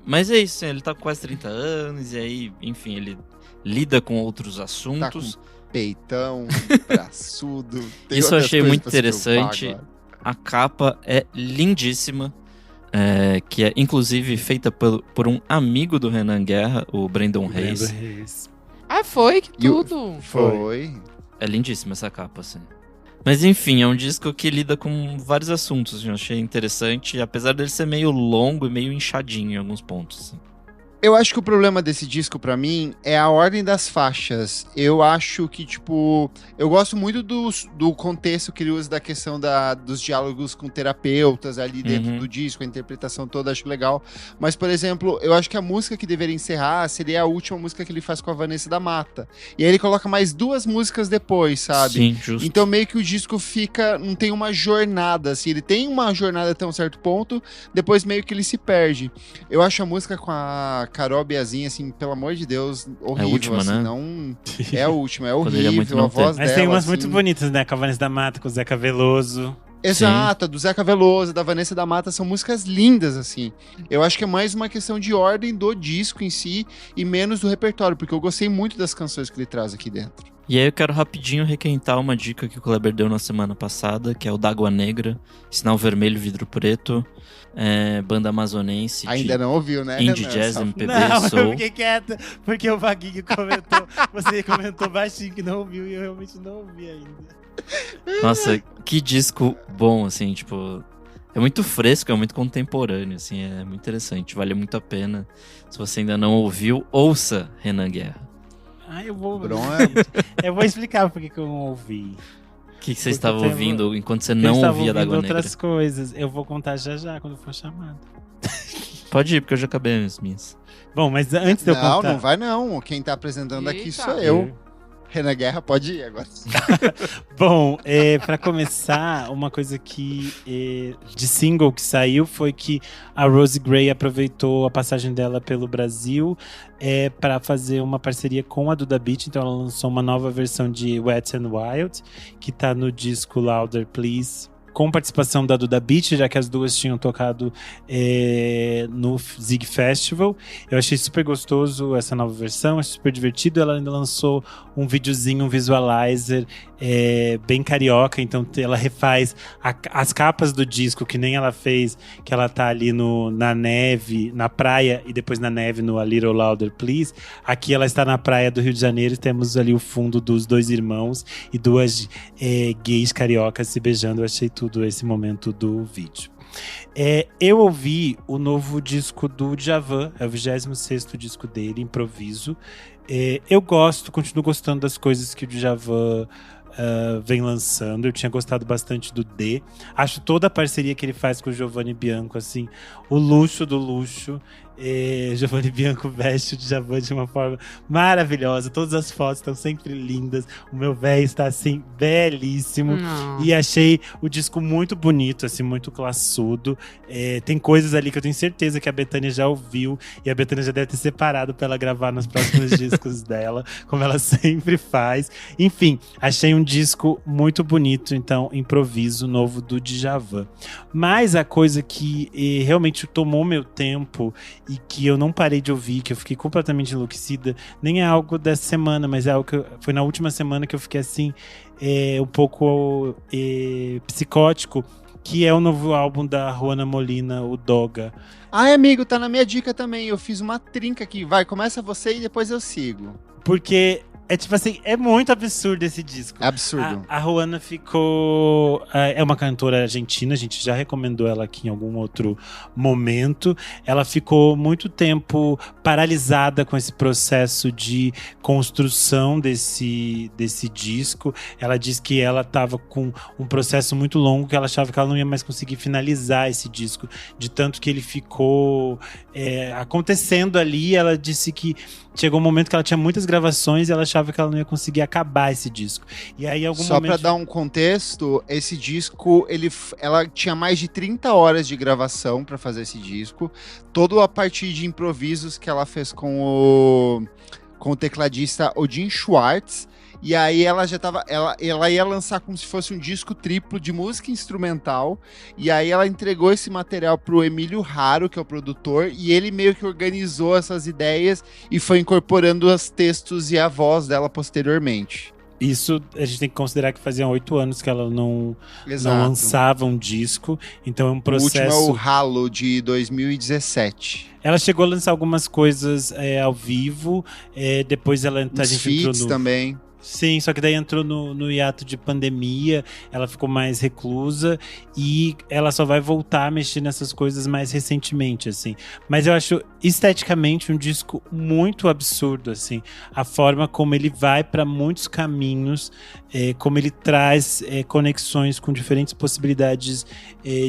Mas é isso, ele tá com quase 30 anos, e aí, enfim, ele lida com outros assuntos. Peitão, braçudo. tem Isso eu outras achei coisas muito pra se preocupar interessante. agora. A capa é lindíssima, que é inclusive feita por um amigo do Renan Guerra, o Brandon Reis. Ah, foi? Que E o- tudo. Foi. É lindíssima essa capa, assim. Mas enfim, é um disco que lida com vários assuntos, eu achei interessante, apesar dele ser meio longo e meio inchadinho em alguns pontos. Assim. Eu acho que o problema desse disco, pra mim, é a ordem das faixas. Eu acho que, tipo... Eu gosto muito do contexto que ele usa da questão dos diálogos com terapeutas ali dentro do disco, a interpretação toda, acho legal. Mas, por exemplo, eu acho que a música que deveria encerrar seria a última música que ele faz com a Vanessa da Mata. E aí ele coloca mais 2 músicas depois, sabe? Sim, justo. Então meio que o disco fica... Não tem uma jornada, assim. Ele tem uma jornada até um certo ponto, depois meio que ele se perde. Eu acho a música com a Carol Biazin, assim, pelo amor de Deus, horrível. É a última, assim, né? Não... É a última, é Poderia muito horrível. não A voz ter. Mas dela, tem umas assim... muito bonitas, né? Com a Vanessa da Mata, com o Zeca Veloso. Exato, a do Zeca Veloso, da Vanessa da Mata, são músicas lindas, assim. Eu acho que é mais uma questão de ordem do disco em si e menos do repertório, porque eu gostei muito das canções que ele traz aqui dentro. E aí eu quero rapidinho requentar uma dica que o Kleber deu na semana passada, que é o D'Água Negra, Sinal Vermelho, Vidro Preto, banda amazonense Ainda de não ouviu, né? indie Renan? jazz, Só- MPB, Não, eu soul. fiquei quieta, porque o Vaguinho comentou. Você comentou baixinho que não ouviu e eu realmente não ouvi ainda. Nossa, que disco bom, assim, tipo... É muito fresco, é muito contemporâneo, assim, é muito interessante, vale muito a pena. Se você ainda não ouviu, ouça Renan Guerra. Ah, eu vou. Bron Eu vou explicar por que eu não ouvi. O que você Porque estava tem- ouvindo enquanto você Eu não estava ouvia ouvindo D'Água Negra? outras coisas. Eu vou contar já quando for chamado. Pode ir, porque eu já acabei as minhas. Bom, mas antes de eu Não, contar. não vai não. Quem tá apresentando aqui Eita. sou eu. Renan Guerra pode ir agora. Bom, pra começar, uma coisa que de single que saiu foi que a Rosie Gray aproveitou a passagem dela pelo Brasil para fazer uma parceria com a Duda Beat. Então ela lançou uma nova versão de Wet and Wild, que tá no disco Louder Please, com participação da Duda Beat, já que as duas tinham tocado no Zig Festival. Eu achei super gostoso essa nova versão, achei super divertido. Ela ainda lançou um videozinho, um visualizer bem carioca, então ela refaz as capas do disco, que nem ela fez, que ela tá ali na neve, na praia, e depois na neve no A Little Louder Please. Aqui ela está na praia do Rio de Janeiro e temos ali o fundo dos 2 irmãos e 2 gays cariocas se beijando. Eu achei tudo esse momento do vídeo. Eu ouvi o novo disco do Djavan, é o 26º disco dele, Improviso. Eu continuo gostando das coisas que o Djavan vem lançando. Eu tinha gostado bastante do D. Acho toda a parceria que ele faz com o Giovanni Bianco, assim, o luxo do luxo. Giovanni Bianco veste o Djavan de uma forma maravilhosa. Todas as fotos estão sempre lindas. O meu véio está, assim, belíssimo. E achei o disco muito bonito, assim, muito classudo. Tem coisas ali que eu tenho certeza que a Bethânia já ouviu. E a Bethânia já deve ter separado pra ela gravar nos próximos discos dela, como ela sempre faz. Enfim, achei um disco muito bonito. Então, Improviso, novo do Djavan. Mas a coisa que realmente tomou meu tempo e que eu não parei de ouvir, que eu fiquei completamente enlouquecida, nem é algo dessa semana, mas é algo que foi na última semana que eu fiquei assim, um pouco psicótico, que é o novo álbum da Juana Molina, o Doga. Ai, amigo, tá na minha dica também. Eu fiz uma trinca aqui. Vai, começa você e depois eu sigo. Porque tipo assim, é muito absurdo esse disco. Absurdo. A Juana ficou... É uma cantora argentina, a gente já recomendou ela aqui em algum outro momento. Ela ficou muito tempo paralisada com esse processo de construção desse disco. Ela disse que ela estava com um processo muito longo, que ela achava que ela não ia mais conseguir finalizar esse disco, de tanto que ele ficou acontecendo ali. Ela disse que chegou um momento que ela tinha muitas gravações e ela achava que ela não ia conseguir acabar esse disco. E aí, Só pra dar um contexto, esse disco, ela tinha mais de 30 horas de gravação pra fazer esse disco. Todo a partir de improvisos que ela fez com o tecladista Odin Schwartz. E aí ela já tava. Ela ia lançar como se fosse um disco triplo de música instrumental. E aí ela entregou esse material pro Emílio Haro, que é o produtor, e ele meio que organizou essas ideias e foi incorporando os textos e a voz dela posteriormente. Isso a gente tem que considerar que faziam 8 anos que ela não lançava um disco. Então é um processo. O último é o Halo, de 2017. Ela chegou a lançar algumas coisas ao vivo. Depois a gente entrou no... também. Sim, só que daí entrou no hiato de pandemia, ela ficou mais reclusa e ela só vai voltar a mexer nessas coisas mais recentemente, assim. Mas eu acho esteticamente um disco muito absurdo, assim. A forma como ele vai para muitos caminhos, como ele traz conexões com diferentes possibilidades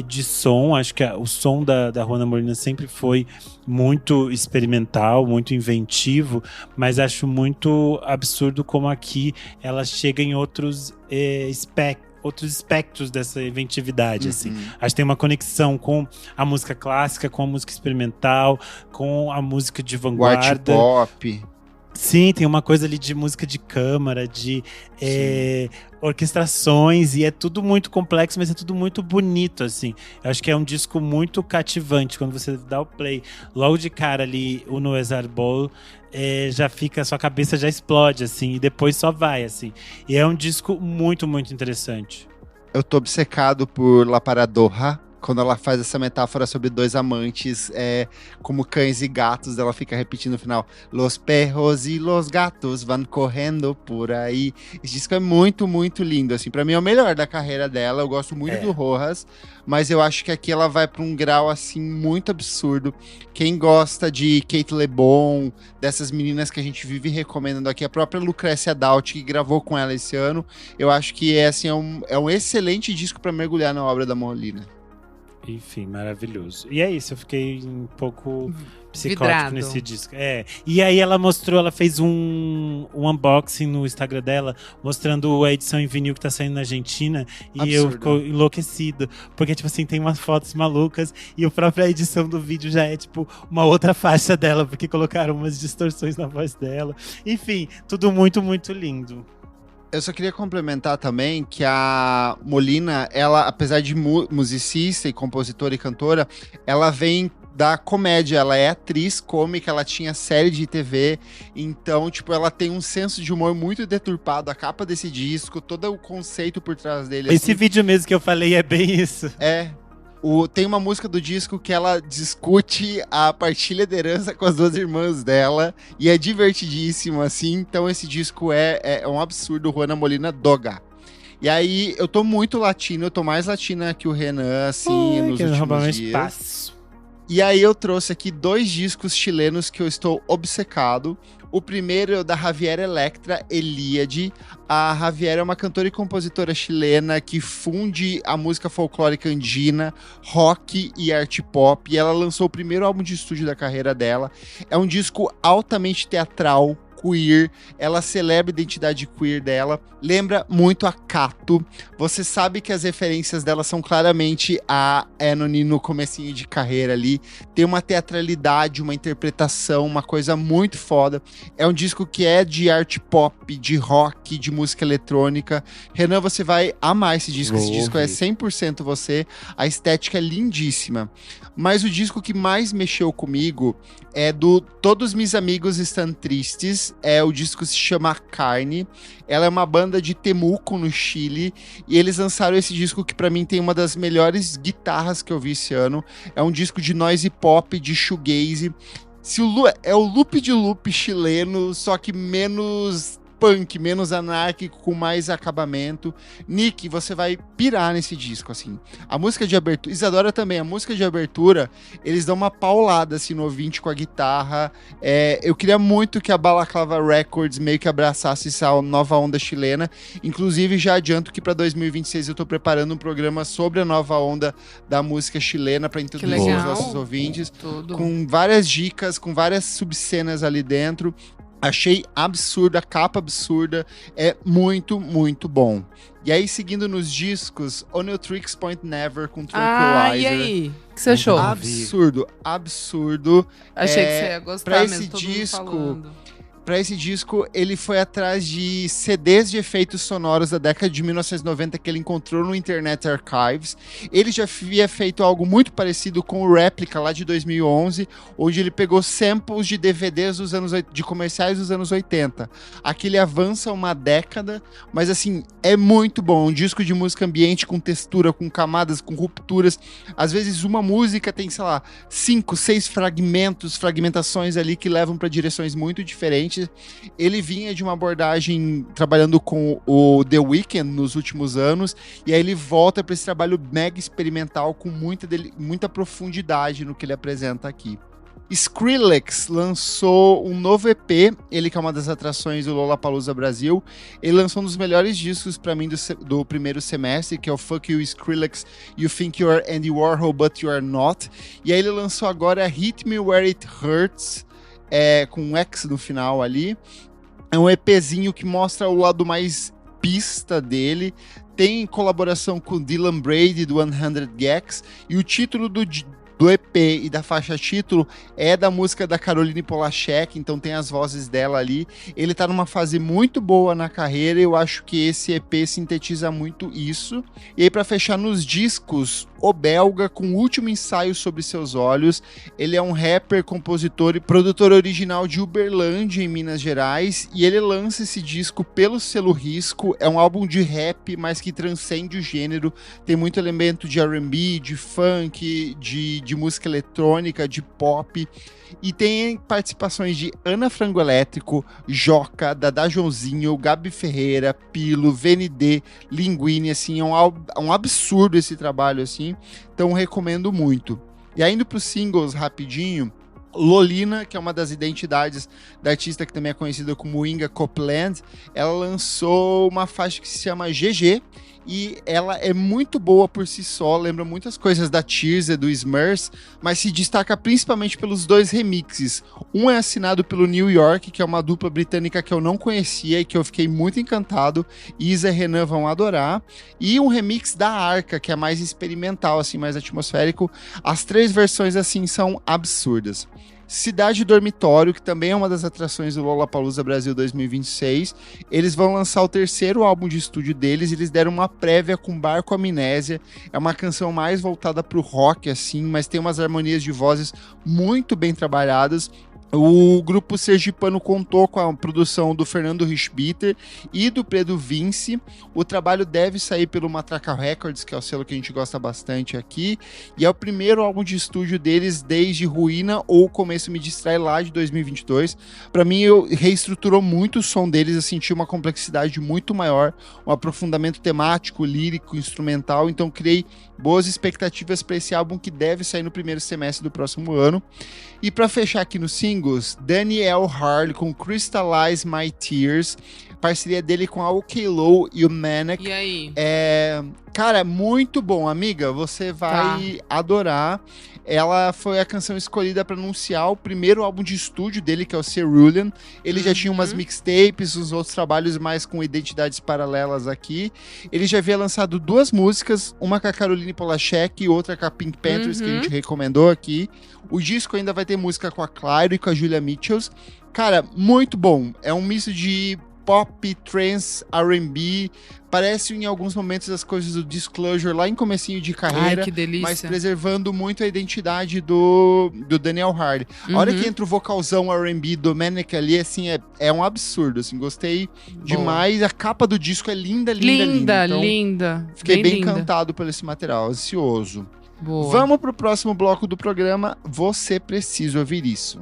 de som. Acho que o som da Juana Molina sempre foi muito experimental, muito inventivo, mas acho muito absurdo como aqui ela chega em outros espectros dessa inventividade, assim. Acho que tem uma conexão com a música clássica, com a música experimental, com a música de vanguarda. O art pop. Sim, tem uma coisa ali de música de câmara, de orquestrações, e é tudo muito complexo, mas é tudo muito bonito, assim. Eu acho que é um disco muito cativante. Quando você dá o play, logo de cara ali, o Nuez Arbol, já fica, sua cabeça já explode, assim, e depois só vai, assim. E é um disco muito, muito interessante. Eu tô obcecado por La Paradoja. Quando ela faz essa metáfora sobre dois amantes, como cães e gatos, ela fica repetindo no final: Los perros e los gatos van correndo por aí. Esse disco é muito, muito lindo, assim. Pra mim é o melhor da carreira dela. Eu gosto muito do Rojas, mas eu acho que aqui ela vai pra um grau, assim, muito absurdo. Quem gosta de Kate LeBon, dessas meninas que a gente vive recomendando aqui, a própria Lucrécia Dalt, que gravou com ela esse ano, eu acho que é um excelente disco pra mergulhar na obra da Molina. Enfim, maravilhoso. E é isso, eu fiquei um pouco psicótico vidrado nesse disco. E aí ela fez um unboxing no Instagram dela, mostrando a edição em vinil que tá saindo na Argentina. E absurdo. Eu fico enlouquecido. Porque, tipo assim, tem umas fotos malucas e a própria edição do vídeo já é, tipo, uma outra faixa dela, porque colocaram umas distorções na voz dela. Enfim, tudo muito, muito lindo. Eu só queria complementar também que a Molina, ela, apesar de musicista e compositora e cantora, ela vem da comédia, ela é atriz cômica, ela tinha série de TV, então, tipo, ela tem um senso de humor muito deturpado. A capa desse disco, todo o conceito por trás dele. Esse vídeo mesmo que eu falei é bem isso. Tem uma música do disco que ela discute a partilha de herança com as duas irmãs dela, e é divertidíssimo, assim. Então esse disco é um absurdo. Juana Molina Doga. E aí, eu tô muito latino, eu tô mais latina que o Renan, assim, nos últimos dias. Espaço. E aí eu trouxe aqui 2 discos chilenos que eu estou obcecado. O primeiro é o da Javiera Electra, Elíade. A Javiera é uma cantora e compositora chilena que funde a música folclórica andina, rock e art pop. E ela lançou o primeiro álbum de estúdio da carreira dela. É um disco altamente teatral, queer, ela celebra a identidade queer dela, lembra muito a Cato. Você sabe que as referências dela são claramente a Anony no comecinho de carreira ali, tem uma teatralidade, uma interpretação, uma coisa muito foda. É um disco que é de art pop, de rock, de música eletrônica. Renan, você vai amar esse disco, esse disco é 100% você, a estética é lindíssima. Mas o disco que mais mexeu comigo é do Todos Mis Amigos Estão Tristes, é o disco que se chama Carne. Ela é uma banda de Temuco, no Chile, e eles lançaram esse disco que pra mim tem uma das melhores guitarras que eu vi esse ano. É um disco de noise pop, de shoegaze. É o loop de loop chileno, só que menos punk, menos anárquico, com mais acabamento. Nick, você vai pirar nesse disco, assim. A música de abertura, Isadora também, a música de abertura, eles dão uma paulada, assim, no ouvinte com a guitarra. Eu queria muito que a Balaclava Records meio que abraçasse essa nova onda chilena. Inclusive, já adianto que para 2026 eu tô preparando um programa sobre a nova onda da música chilena para introduzir os nossos ouvintes. Tudo. Com várias dicas, com várias subcenas ali dentro. Achei absurda, a capa absurda, é muito, muito bom. E aí, seguindo nos discos, Oneotrix Point Never com Tranquilizer. E aí? O que você achou? Absurdo. Achei que você ia gostar pra mesmo, esse todo mundo disco, falando. Para esse disco, ele foi atrás de CDs de efeitos sonoros da década de 1990 que ele encontrou no Internet Archives. Ele já havia feito algo muito parecido com o Replica, lá de 2011, onde ele pegou samples de DVDs de comerciais dos anos 80. Aqui ele avança uma década, mas assim, é muito bom. Um disco de música ambiente com textura, com camadas, com rupturas. Às vezes uma música tem, sei lá, 5, 6 fragmentações ali que levam para direções muito diferentes. Ele vinha de uma abordagem trabalhando com o The Weeknd nos últimos anos, e aí ele volta para esse trabalho mega experimental com muita profundidade no que ele apresenta aqui. Skrillex lançou um novo EP, ele que é uma das atrações do Lollapalooza Brasil. Ele lançou um dos melhores discos pra mim do primeiro semestre, que é o Fuck You Skrillex, You Think You Are Andy Warhol But You Are Not. E aí ele lançou agora Hit Me Where It Hurts, com um X no final ali. É um EPzinho que mostra o lado mais pista dele. Tem colaboração com Dylan Brady do 100 Gex. E o título do EP e da faixa título é da música da Caroline Polachek, então tem as vozes dela ali. Ele tá numa fase muito boa na carreira, eu acho que esse EP sintetiza muito isso. E aí, pra fechar nos discos, o belga com o último ensaio sobre seus olhos. Ele é um rapper, compositor e produtor original de Uberlândia, em Minas Gerais, e ele lança esse disco pelo selo Risco. É um álbum de rap, mas que transcende o gênero, tem muito elemento de R&B, de funk, de música eletrônica, de pop, e tem participações de Ana Frango Elétrico, Joca, Dada Joãozinho, Gabi Ferreira, Pilo, VND, Linguini, assim, é um absurdo esse trabalho, assim, então recomendo muito. E aí, indo pros singles rapidinho, Lolina, que é uma das identidades da artista que também é conhecida como Inga Copeland, ela lançou uma faixa que se chama GG, e ela é muito boa por si só, lembra muitas coisas da Tears e do Smurfs, mas se destaca principalmente pelos 2 remixes. Um é assinado pelo New York, que é uma dupla britânica que eu não conhecia e que eu fiquei muito encantado. Isa e Renan vão adorar. E um remix da Arca, que é mais experimental, assim, mais atmosférico. As 3 versões, assim, são absurdas. Cidade Dormitório, que também é uma das atrações do Lollapalooza Brasil 2026. Eles vão lançar o 3º álbum de estúdio deles. Eles deram uma prévia com Barco Amnésia. É uma canção mais voltada pro rock, assim, mas tem umas harmonias de vozes muito bem trabalhadas. O grupo sergipano contou com a produção do Fernando Rischbitter e do Pedro Vinci. O trabalho deve sair pelo Matraca Records, que é o selo que a gente gosta bastante aqui, e é o primeiro álbum de estúdio deles desde Ruína ou Começo Me Distrai, lá de 2022. Para mim, reestruturou muito o som deles, eu senti uma complexidade muito maior, um aprofundamento temático, lírico, instrumental, então criei boas expectativas para esse álbum que deve sair no primeiro semestre do próximo ano. E para fechar aqui nos singles, Daniel Harley com Crystallize My Tears, parceria dele com a OK Low e o Manic. E aí? Cara, muito bom, amiga, você vai adorar. Ela foi a canção escolhida para anunciar o primeiro álbum de estúdio dele, que é o Cerulean. Ele já tinha umas mixtapes, uns outros trabalhos mais com identidades paralelas aqui. Ele já havia lançado 2 músicas, uma com a Caroline Polachek e outra com a Pink Panthers, que a gente recomendou aqui. O disco ainda vai ter música com a Clairo e com a Julia Mitchells. Cara, muito bom. É um misto de pop, trance, R&B. Parece em alguns momentos as coisas do Disclosure lá em comecinho de carreira. Ai, que delícia. Mas preservando muito a identidade do Daniel Harley. A hora que entra o vocalzão R&B do Manic ali, assim, é um absurdo, assim, gostei demais. A capa do disco é linda. Então, linda. fiquei bem linda. encantado por esse material, ansioso. Boa. Vamos pro próximo bloco do programa, Você Precisa Ouvir Isso.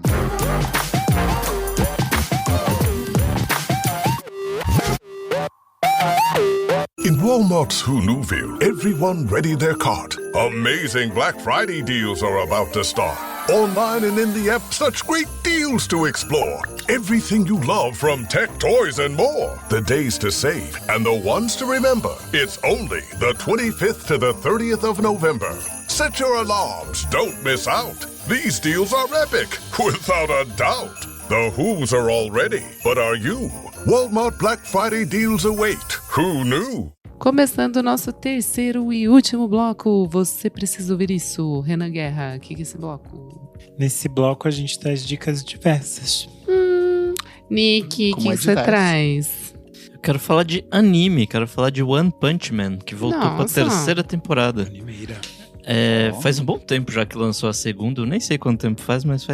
In Walmart's Hunuville, everyone ready their cart. Amazing Black Friday deals are about to start. Online and in the app, such great deals to explore. Everything you love from tech, toys, and more. The days to save and the ones to remember. It's only the 25th to the 30th of November. Set your alarms. Don't miss out. These deals are epic, without a doubt. The Who's are all ready, but are you? Walmart Black Friday deals await. Who knew? Começando o nosso terceiro e último bloco, Você Precisa Ouvir Isso. Renan Guerra, o que é esse bloco? Nesse bloco a gente traz dicas diversas. Nick, o Como que é você diverso? traz? Eu quero falar de anime, quero falar de One Punch Man, que voltou pra Nossa. terceira temporada. Animeira. Faz um bom tempo já que lançou a segunda, eu nem sei quanto tempo faz, mas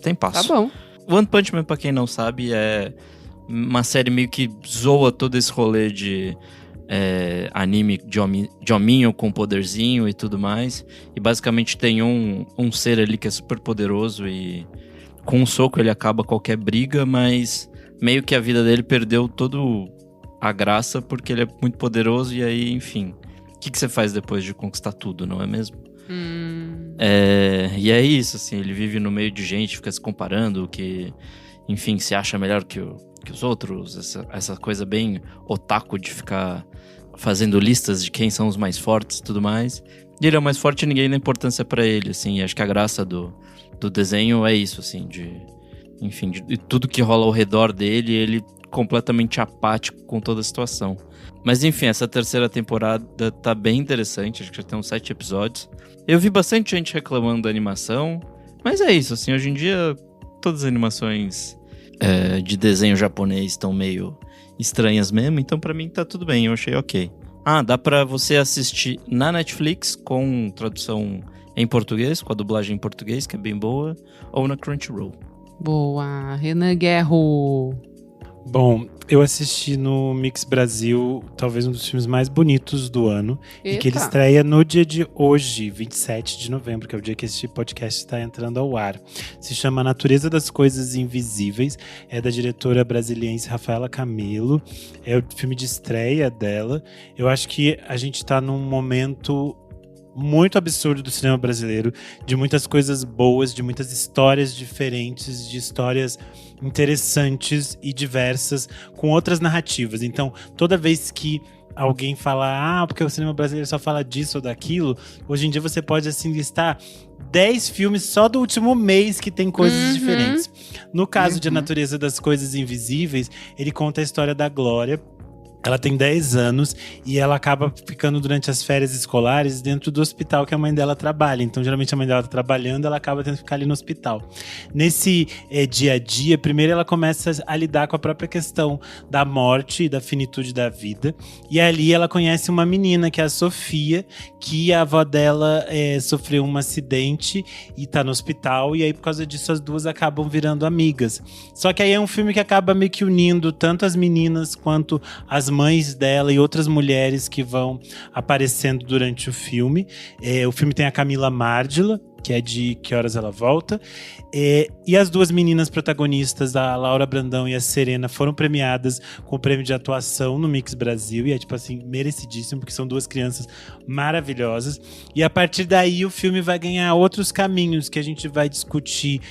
tem Tá passo. bom. One Punch Man, pra quem não sabe, é uma série meio que zoa todo esse rolê de anime de hominho com poderzinho e tudo mais. E basicamente tem um ser ali que é super poderoso e com um soco ele acaba qualquer briga, mas meio que a vida dele perdeu todo a graça porque ele é muito poderoso e aí, enfim. O que você faz depois de conquistar tudo, não é mesmo? E é isso, assim, ele vive no meio de gente, fica se comparando, que, enfim, se acha melhor que os outros, essa coisa bem otaku de ficar fazendo listas de quem são os mais fortes e tudo mais. E ele é o mais forte e ninguém dá importância pra ele, assim, acho que a graça do desenho é isso, assim, de tudo que rola ao redor dele, ele completamente apático com toda a situação. Mas enfim, essa terceira temporada tá bem interessante, acho que já tem uns 7 episódios. Eu vi bastante gente reclamando da animação, mas é isso, assim, hoje em dia todas as animações de desenho japonês estão meio estranhas mesmo, então pra mim tá tudo bem, eu achei ok. Dá pra você assistir na Netflix com tradução em português, com a dublagem em português, que é bem boa, ou na Crunchyroll. Boa. Renan Guerro. Bom, eu assisti no Mix Brasil, talvez um dos filmes mais bonitos do ano. E que ele Eita. estreia no dia de hoje, 27 de novembro, que é o dia que este podcast está entrando ao ar. Se chama A Natureza das Coisas Invisíveis. É da diretora brasiliense Rafaela Camelo. É o filme de estreia dela. Eu acho que a gente está num momento muito absurdo do cinema brasileiro, de muitas coisas boas, de muitas histórias diferentes, de histórias interessantes e diversas, com outras narrativas. Então, toda vez que alguém fala, porque o cinema brasileiro só fala disso ou daquilo, hoje em dia você pode, assim, listar 10 filmes só do último mês que tem coisas diferentes. No caso de A Natureza das Coisas Invisíveis, ele conta a história da Glória. Ela tem 10 anos e ela acaba ficando durante as férias escolares dentro do hospital que a mãe dela trabalha. Então, geralmente, a mãe dela tá trabalhando, ela acaba tendo que ficar ali no hospital. Nesse dia a dia, primeiro ela começa a lidar com a própria questão da morte e da finitude da vida. E ali ela conhece uma menina, que é a Sofia, que a avó dela sofreu um acidente e tá no hospital. E aí, por causa disso, as duas acabam virando amigas. Só que aí é um filme que acaba meio que unindo tanto as meninas quanto as mães dela e outras mulheres que vão aparecendo durante o filme. O filme tem a Camila Márdila, que é de Que Horas Ela Volta. E as duas meninas protagonistas, a Laura Brandão e a Serena, foram premiadas com o prêmio de atuação no Mix Brasil. E é, tipo assim, merecidíssimo, porque são duas crianças maravilhosas. E a partir daí o filme vai ganhar outros caminhos que a gente vai discutir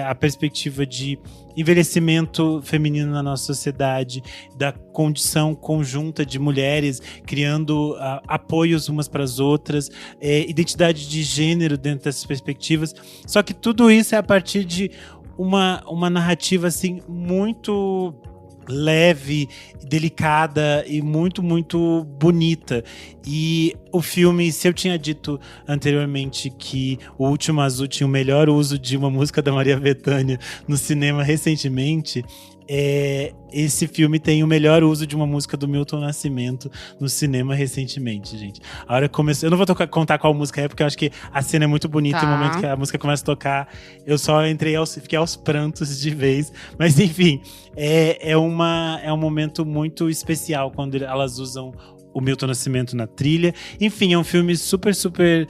a perspectiva de envelhecimento feminino na nossa sociedade, da condição conjunta de mulheres criando apoios umas para as outras, identidade de gênero dentro dessas perspectivas. Só que tudo isso é a partir de uma narrativa assim muito leve, delicada e muito, muito bonita. E o filme, se eu tinha dito anteriormente que O Último Azul tinha o melhor uso de uma música da Maria Bethânia no cinema recentemente, esse filme tem o melhor uso de uma música do Milton Nascimento no cinema recentemente, gente. A hora que começou, eu não vou contar qual música é, porque eu acho que a cena é muito bonita. E no momento que a música começa a tocar, eu só fiquei aos prantos de vez. Mas enfim, é um momento muito especial quando elas usam o Milton Nascimento na trilha. Enfim, é um filme super, super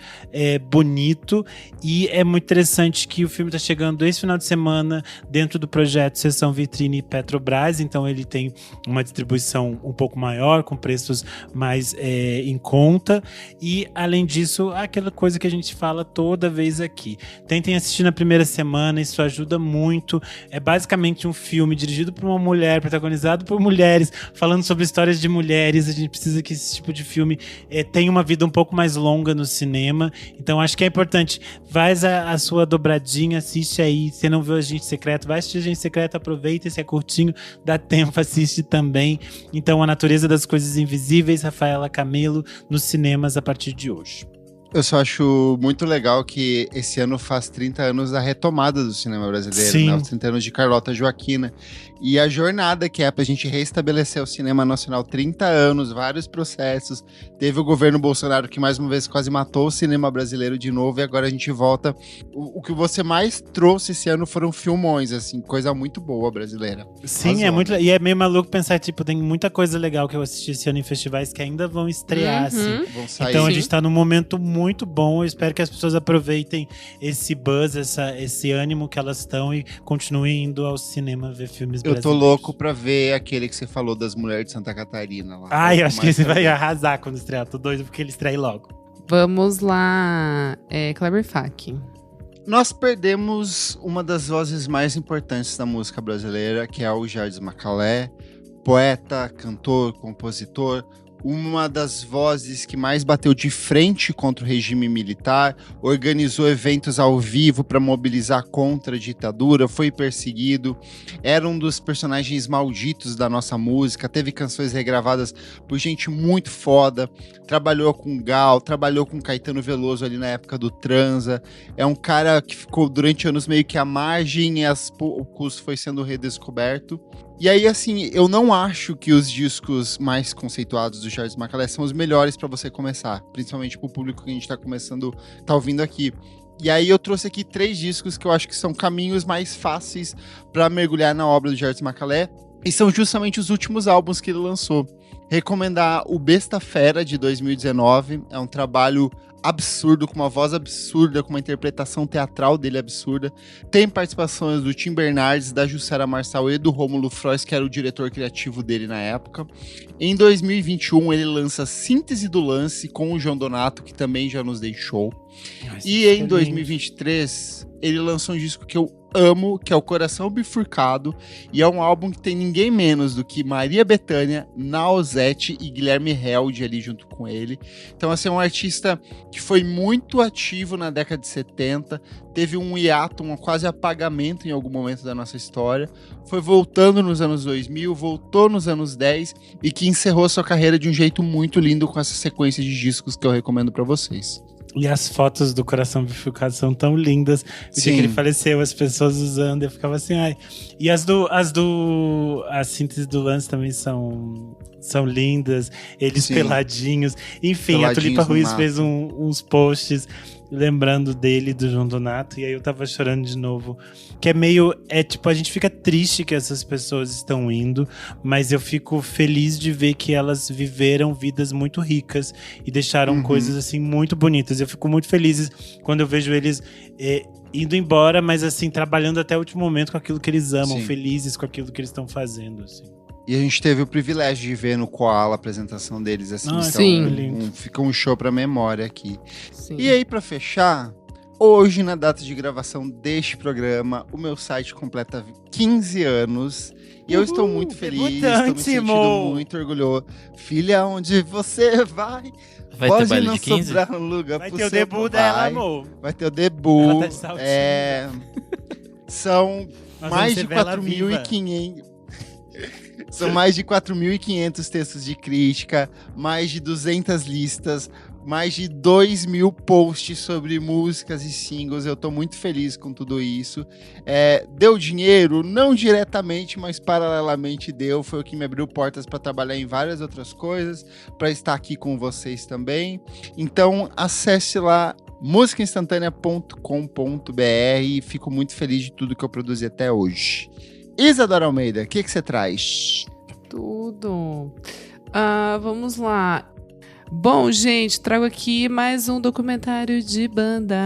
bonito. E é muito interessante que o filme está chegando esse final de semana dentro do projeto Sessão Vitrine Petrobras. Então ele tem uma distribuição um pouco maior, com preços mais em conta. E, além disso, aquela coisa que a gente fala toda vez aqui. Tentem assistir na primeira semana, isso ajuda muito. É basicamente um filme dirigido por uma mulher, protagonizado por mulheres, falando sobre histórias de mulheres. A gente precisa que esse tipo de filme tenha uma vida um pouco mais longa no cinema. Então acho que é importante, faz a sua dobradinha, assiste aí. Se não viu Agente Secreto, vai assistir Agente Secreto, aproveita, esse é curtinho, dá tempo, assiste também. Então, A Natureza das Coisas Invisíveis, Rafaela Camelo, nos cinemas a partir de hoje. Eu só acho muito legal que esse ano faz 30 anos da retomada do cinema brasileiro, né? Os 30 anos de Carlota Joaquina. E a jornada que é pra gente restabelecer o cinema nacional, 30 anos, vários processos. Teve o governo Bolsonaro que mais uma vez quase matou o cinema brasileiro de novo, e agora a gente volta. O que você mais trouxe esse ano foram filmões, assim, coisa muito boa brasileira. Sim, e é meio maluco pensar, tipo, tem muita coisa legal que eu assisti esse ano em festivais que ainda vão estrear, assim. Vão sair. Então a gente tá num momento muito bom. Eu espero que as pessoas aproveitem esse buzz, esse ânimo que elas estão e continuem indo ao cinema ver filmes brasileiros. Eu tô louco pra ver aquele que você falou das mulheres de Santa Catarina lá. Ai, eu acho que você vai arrasar quando estrear. Tô doido porque ele estreia logo. Vamos lá, Kleber Fak. Nós perdemos uma das vozes mais importantes da música brasileira, que é o Jardim Macalé, poeta, cantor, compositor, uma das vozes que mais bateu de frente contra o regime militar, organizou eventos ao vivo para mobilizar contra a ditadura, foi perseguido, era um dos personagens malditos da nossa música, teve canções regravadas por gente muito foda, trabalhou com Gal, trabalhou com Caetano Veloso ali na época do Transa, é um cara que ficou durante anos meio que à margem e aos poucos foi sendo redescoberto. E aí, assim, eu não acho que os discos mais conceituados do Jardim Macalé são os melhores pra você começar, principalmente pro público que a gente tá ouvindo aqui. E aí eu trouxe aqui 3 discos que eu acho que são caminhos mais fáceis pra mergulhar na obra do Jardim Macalé, e são justamente os últimos álbuns que ele lançou. Recomendar o Besta Fera, de 2019, é um trabalho absurdo, com uma voz absurda, com uma interpretação teatral dele absurda. Tem participações do Tim Bernardes, da Jussara Marçal e do Rômulo Frois, que era o diretor criativo dele na época. Em 2021, ele lança Síntese do Lance com o João Donato, que também já nos deixou. E em 2023, ele lançou um disco que eu amo, que é o Coração Bifurcado, e é um álbum que tem ninguém menos do que Maria Bethânia, Nausete e Guilherme Held ali junto com ele. Então, assim, é um artista que foi muito ativo na década de 70, teve um hiato, um quase apagamento em algum momento da nossa história, foi voltando nos anos 2000, voltou nos anos 10 e que encerrou sua carreira de um jeito muito lindo com essa sequência de discos que eu recomendo pra vocês. E as fotos do Coração Bifurcado são tão lindas. O dia que ele faleceu, as pessoas usando, eu ficava assim, ai. E as sínteses do Lance também são lindas. Eles peladinhos. Enfim, peladinhos, a Tulipa Ruiz fez uns posts lembrando dele, do João Donato, e aí eu tava chorando de novo. Que tipo, a gente fica triste que essas pessoas estão indo, mas eu fico feliz de ver que elas viveram vidas muito ricas e deixaram coisas, assim, muito bonitas. Eu fico muito feliz quando eu vejo eles indo embora, mas, assim, trabalhando até o último momento com aquilo que eles amam, felizes com aquilo que eles estão fazendo, assim. E a gente teve o privilégio de ver no Koala a apresentação deles, assim. Fica um show pra memória aqui. Sim. E aí, pra fechar, hoje, na data de gravação deste programa, o meu site completa 15 anos. E eu estou muito feliz, estou me sentindo muito orgulhoso. Filha, onde você vai? Vai Pode ter baile não de 15? sobrar um lugar vai pro ter o seu debut pai. dela, amor. Vai ter o debut. Ela tá de saltinho. São mais de 4.500... São mais de 4.500 textos de crítica, mais de 200 listas, mais de 2.000 posts sobre músicas e singles. Eu tô muito feliz com tudo isso. Deu dinheiro? Não diretamente, mas paralelamente deu. Foi o que me abriu portas para trabalhar em várias outras coisas, para estar aqui com vocês também. Então, acesse lá musicainstantanea.com.br e fico muito feliz de tudo que eu produzi até hoje. Isadora Almeida, o que você traz? Tudo. Vamos lá. Bom, gente, trago aqui mais um documentário de banda.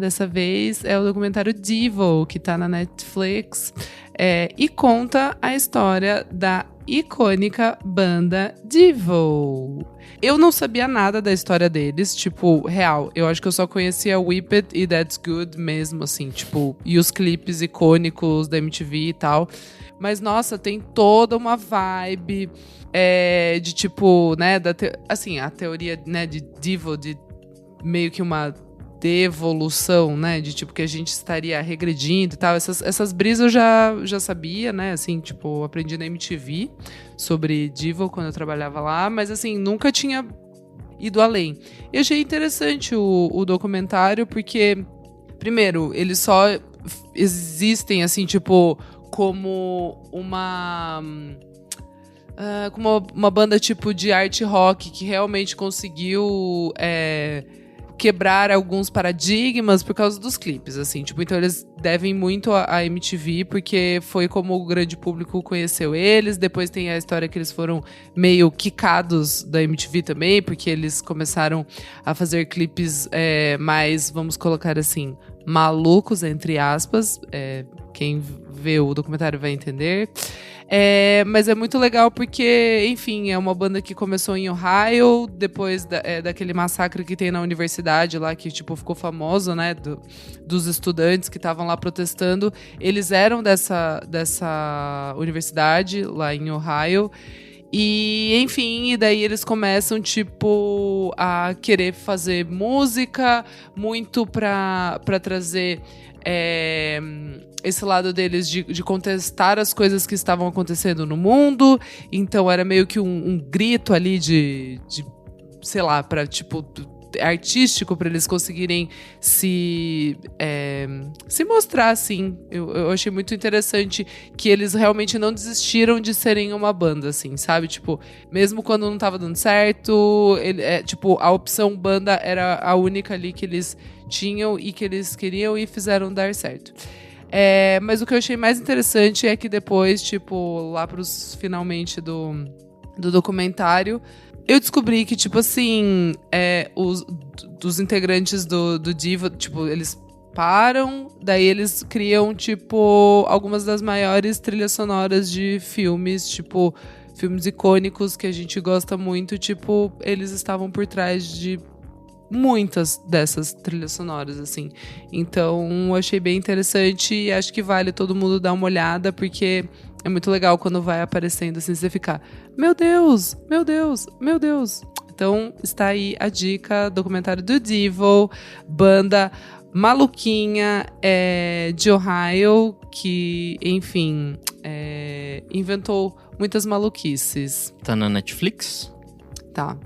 Dessa vez é o documentário Devo, que tá na Netflix, e conta a história da icônica banda Devo. Eu não sabia nada da história deles, tipo, real. Eu acho que eu só conhecia Whip It e That's Good mesmo, assim, tipo, e os clipes icônicos da MTV e tal. Mas, nossa, tem toda uma vibe de tipo, né, assim, a teoria, né, de Devo, de meio que uma devolução, né, de tipo que a gente estaria regredindo e tal. Essas brisas eu já sabia, né, assim, tipo, aprendi na MTV sobre Devo quando eu trabalhava lá, mas assim, nunca tinha ido além. Eu achei interessante o documentário porque, primeiro, eles só existem, assim, tipo, como uma banda tipo de art rock que realmente conseguiu quebrar alguns paradigmas por causa dos clipes, assim, tipo, então eles devem muito à MTV, porque foi como o grande público conheceu eles. Depois tem a história que eles foram meio quicados da MTV também, porque eles começaram a fazer clipes mais, vamos colocar assim, malucos, entre aspas. Quem vê o documentário vai entender. Mas é muito legal porque, enfim, é uma banda que começou em Ohio, depois daquele massacre que tem na universidade lá, que tipo, ficou famoso, né, dos estudantes que estavam lá protestando. Eles eram dessa universidade lá em Ohio. E, enfim, e daí eles começam, tipo, a querer fazer música muito pra trazer esse lado deles de contestar as coisas que estavam acontecendo no mundo. Então era meio que um grito ali de sei lá, pra, tipo, artístico, para eles conseguirem se mostrar, assim. Eu achei muito interessante que eles realmente não desistiram de serem uma banda, assim, sabe? Tipo, mesmo quando não tava dando certo, tipo, a opção banda era a única ali que eles tinham e que eles queriam e fizeram dar certo. Mas o que eu achei mais interessante é que depois, tipo, lá pros finalmente do documentário, eu descobri que, tipo assim, dos integrantes do Devo, tipo, eles param, daí eles criam, tipo, algumas das maiores trilhas sonoras de filmes, tipo, filmes icônicos que a gente gosta muito, tipo, eles estavam por trás de muitas dessas trilhas sonoras, assim. Então, eu achei bem interessante e acho que vale todo mundo dar uma olhada, porque é muito legal quando vai aparecendo, assim, você ficar, meu Deus, meu Deus, meu Deus. Então, está aí a dica, documentário do Devil, banda maluquinha de Ohio, que, enfim, inventou muitas maluquices. Tá na Netflix? Tá.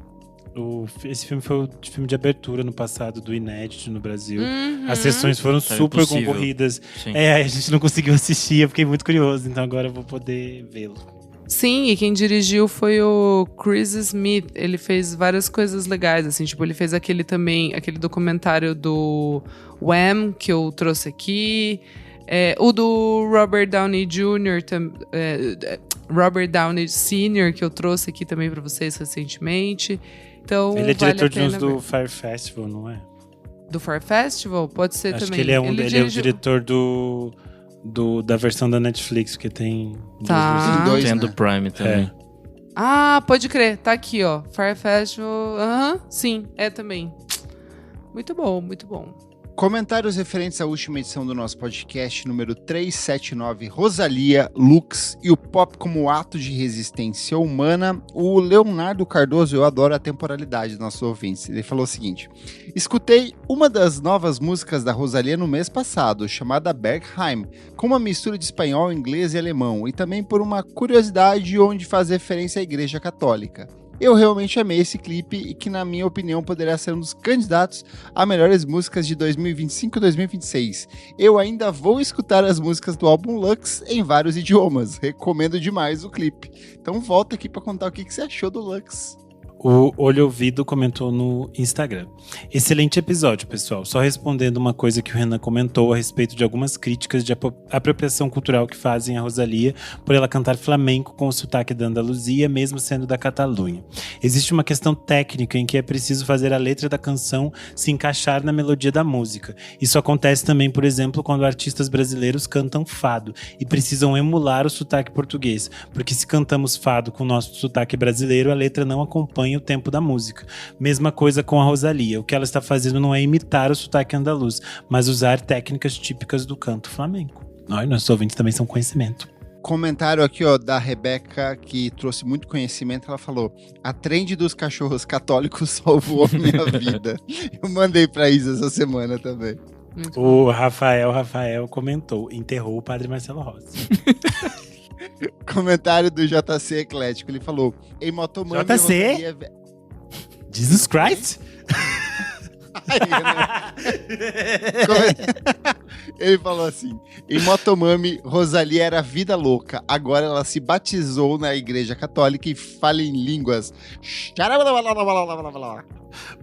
Esse filme foi o filme de abertura no passado do Inédito no Brasil. Uhum. As sessões foram Então é super possível. concorridas. Sim. A gente não conseguiu assistir, eu fiquei muito curioso, então agora eu vou poder vê-lo. Sim, e quem dirigiu foi o Chris Smith. Ele fez várias coisas legais, assim, tipo, ele fez aquele documentário do Wham, que eu trouxe aqui. O do Robert Downey Jr., Robert Downey Sr., que eu trouxe aqui também pra vocês recentemente. Então, Ele é vale diretor a de uns pena do ver. Fire Festival, não é? Do Fire Festival? Pode ser Acho também. que ele é o dirigiu- diretor da versão da Netflix, que tem Tá. Tem dois, Tem a né? do Prime também. Ah, pode crer. Tá aqui, ó. Fire Festival. Aham, sim, também. Muito bom, muito bom. Comentários referentes à última edição do nosso podcast, número 379, Rosalía, Lux e o pop como ato de resistência humana. O Leonardo Cardoso, eu adoro a temporalidade dos nossos ouvintes. Ele falou o seguinte: escutei uma das novas músicas da Rosalía no mês passado, chamada Bergheim, com uma mistura de espanhol, inglês e alemão, e também por uma curiosidade onde faz referência à Igreja Católica. Eu realmente amei esse clipe e que, na minha opinião, poderá ser um dos candidatos a melhores músicas de 2025 e 2026. Eu ainda vou escutar as músicas do álbum Lux em vários idiomas. Recomendo demais o clipe. Então volta aqui para contar o que você achou do Lux. O Olho Ouvido comentou no Instagram. Excelente episódio, pessoal. Só respondendo uma coisa que o Renan comentou a respeito de algumas críticas de apropriação cultural que fazem a Rosalía por ela cantar flamenco com o sotaque da Andaluzia, mesmo sendo da Catalunha. Existe uma questão técnica em que é preciso fazer a letra da canção se encaixar na melodia da música. Isso acontece também, por exemplo, quando artistas brasileiros cantam fado e precisam emular o sotaque português, porque se cantamos fado com o nosso sotaque brasileiro, a letra não acompanha o tempo da música. Mesma coisa com a Rosalía. O que ela está fazendo não é imitar o sotaque andaluz, mas usar técnicas típicas do canto flamenco. Nossos ouvintes também são conhecimento. Comentário aqui, ó, da Rebeca, que trouxe muito conhecimento. Ela falou: a trend dos cachorros católicos salvou a minha vida. Eu mandei pra Isa essa semana também. Muito O Rafael comentou: enterrou o padre Marcelo Rossi. Comentário do JC Eclético. Ele falou: em Motomami, JC? Rosalía Jesus Christ? Ai, ele falou assim: em Motomami, Rosalía era vida louca. Agora ela se batizou na Igreja Católica e fala em línguas.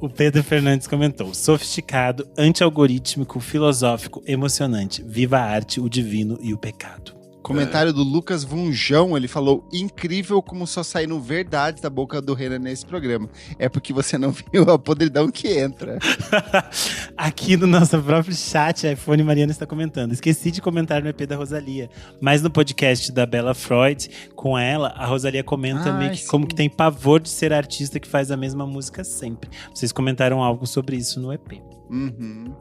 O Pedro Fernandes comentou: sofisticado, anti-algorítmico, filosófico, emocionante. Viva a arte, o divino e o pecado. Comentário do Lucas Vunjão, ele falou: incrível como só saíram verdades da boca do Renan nesse programa. É porque você não viu a podridão que entra. Aqui no nosso próprio chat, a iPhone Mariana está comentando: esqueci de comentar no EP da Rosalía, mas no podcast da Bella Freud, com ela, a Rosalía comenta meio que sim. como que tem pavor de ser artista que faz a mesma música sempre. Vocês comentaram algo sobre isso no EP. Uhum.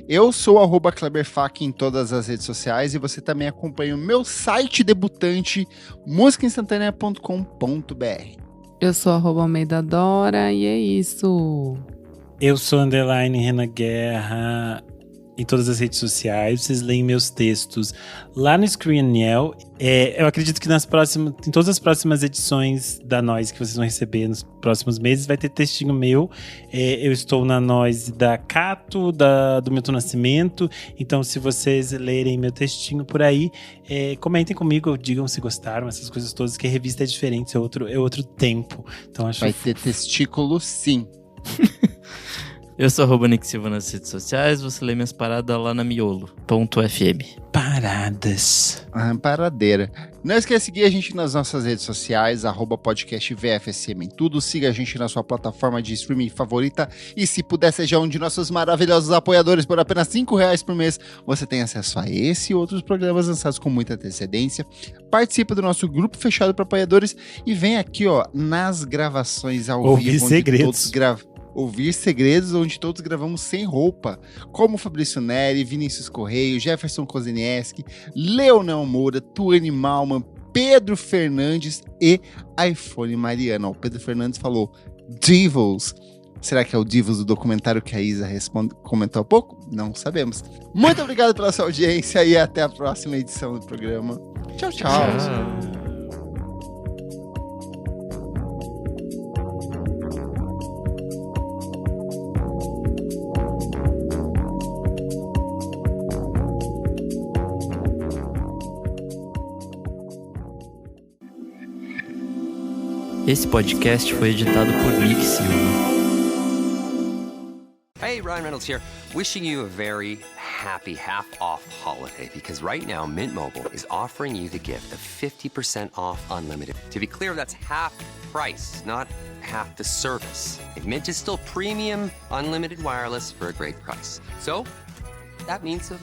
Eu sou @KleberFac em todas as redes sociais e você também acompanha o meu site debutante, musicainstantanea.com.br. Eu sou @Almeida Dora e é isso. Eu sou _Renan Guerra em todas as redes sociais. Vocês leem meus textos lá no Screenel. Eu acredito que em todas as próximas edições da Noise que vocês vão receber nos próximos meses, vai ter textinho meu. Eu estou na Noise da Cato, do Milton Nascimento. Então, se vocês lerem meu textinho por aí, comentem comigo, digam se gostaram, essas coisas todas, que a revista é diferente, é outro tempo. Então, acho Vai ter testículo, sim. Eu sou Nick Silva nas redes sociais, você lê minhas paradas lá na miolo.fm. paradas. Paradeira. Não esqueça de seguir a gente nas nossas redes sociais, @podcastvfsm em tudo. Siga a gente na sua plataforma de streaming favorita. E se puder, seja um de nossos maravilhosos apoiadores por apenas R$5 por mês. Você tem acesso a esse e outros programas lançados com muita antecedência. Participa do nosso grupo fechado para apoiadores. E vem aqui, ó, nas gravações ao Ouvir vivo. onde segredos. todos gravam. ouvir segredos onde todos gravamos sem roupa, como Fabrício Neri, Vinícius Correio, Jefferson Kozenieski, Leonel Moura, Tuane Malman, Pedro Fernandes e iPhone Mariana. O Pedro Fernandes falou Devils. Será que é o Devils do documentário que a Isa comentou há pouco? Não sabemos. Muito obrigado pela sua audiência e até a próxima edição do programa. Tchau, tchau. Esse podcast foi editado por Nick Silva. Hey, Ryan Reynolds here, wishing you a very happy half-off holiday, because right now Mint Mobile is offering you the gift of 50% off unlimited. To be clear, that's half price, not half the service. And Mint is still premium unlimited wireless for a great price. So, that means a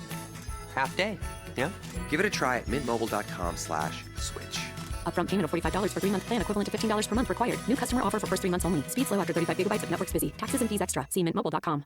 half day, yeah? Give it a try at mintmobile.com/switch. Upfront payment of $45 for 3-month plan, equivalent to $15 per month required. New customer offer for first 3 months only. Speed slow after 35 gigabytes if network's busy. Taxes and fees extra. See mintmobile.com.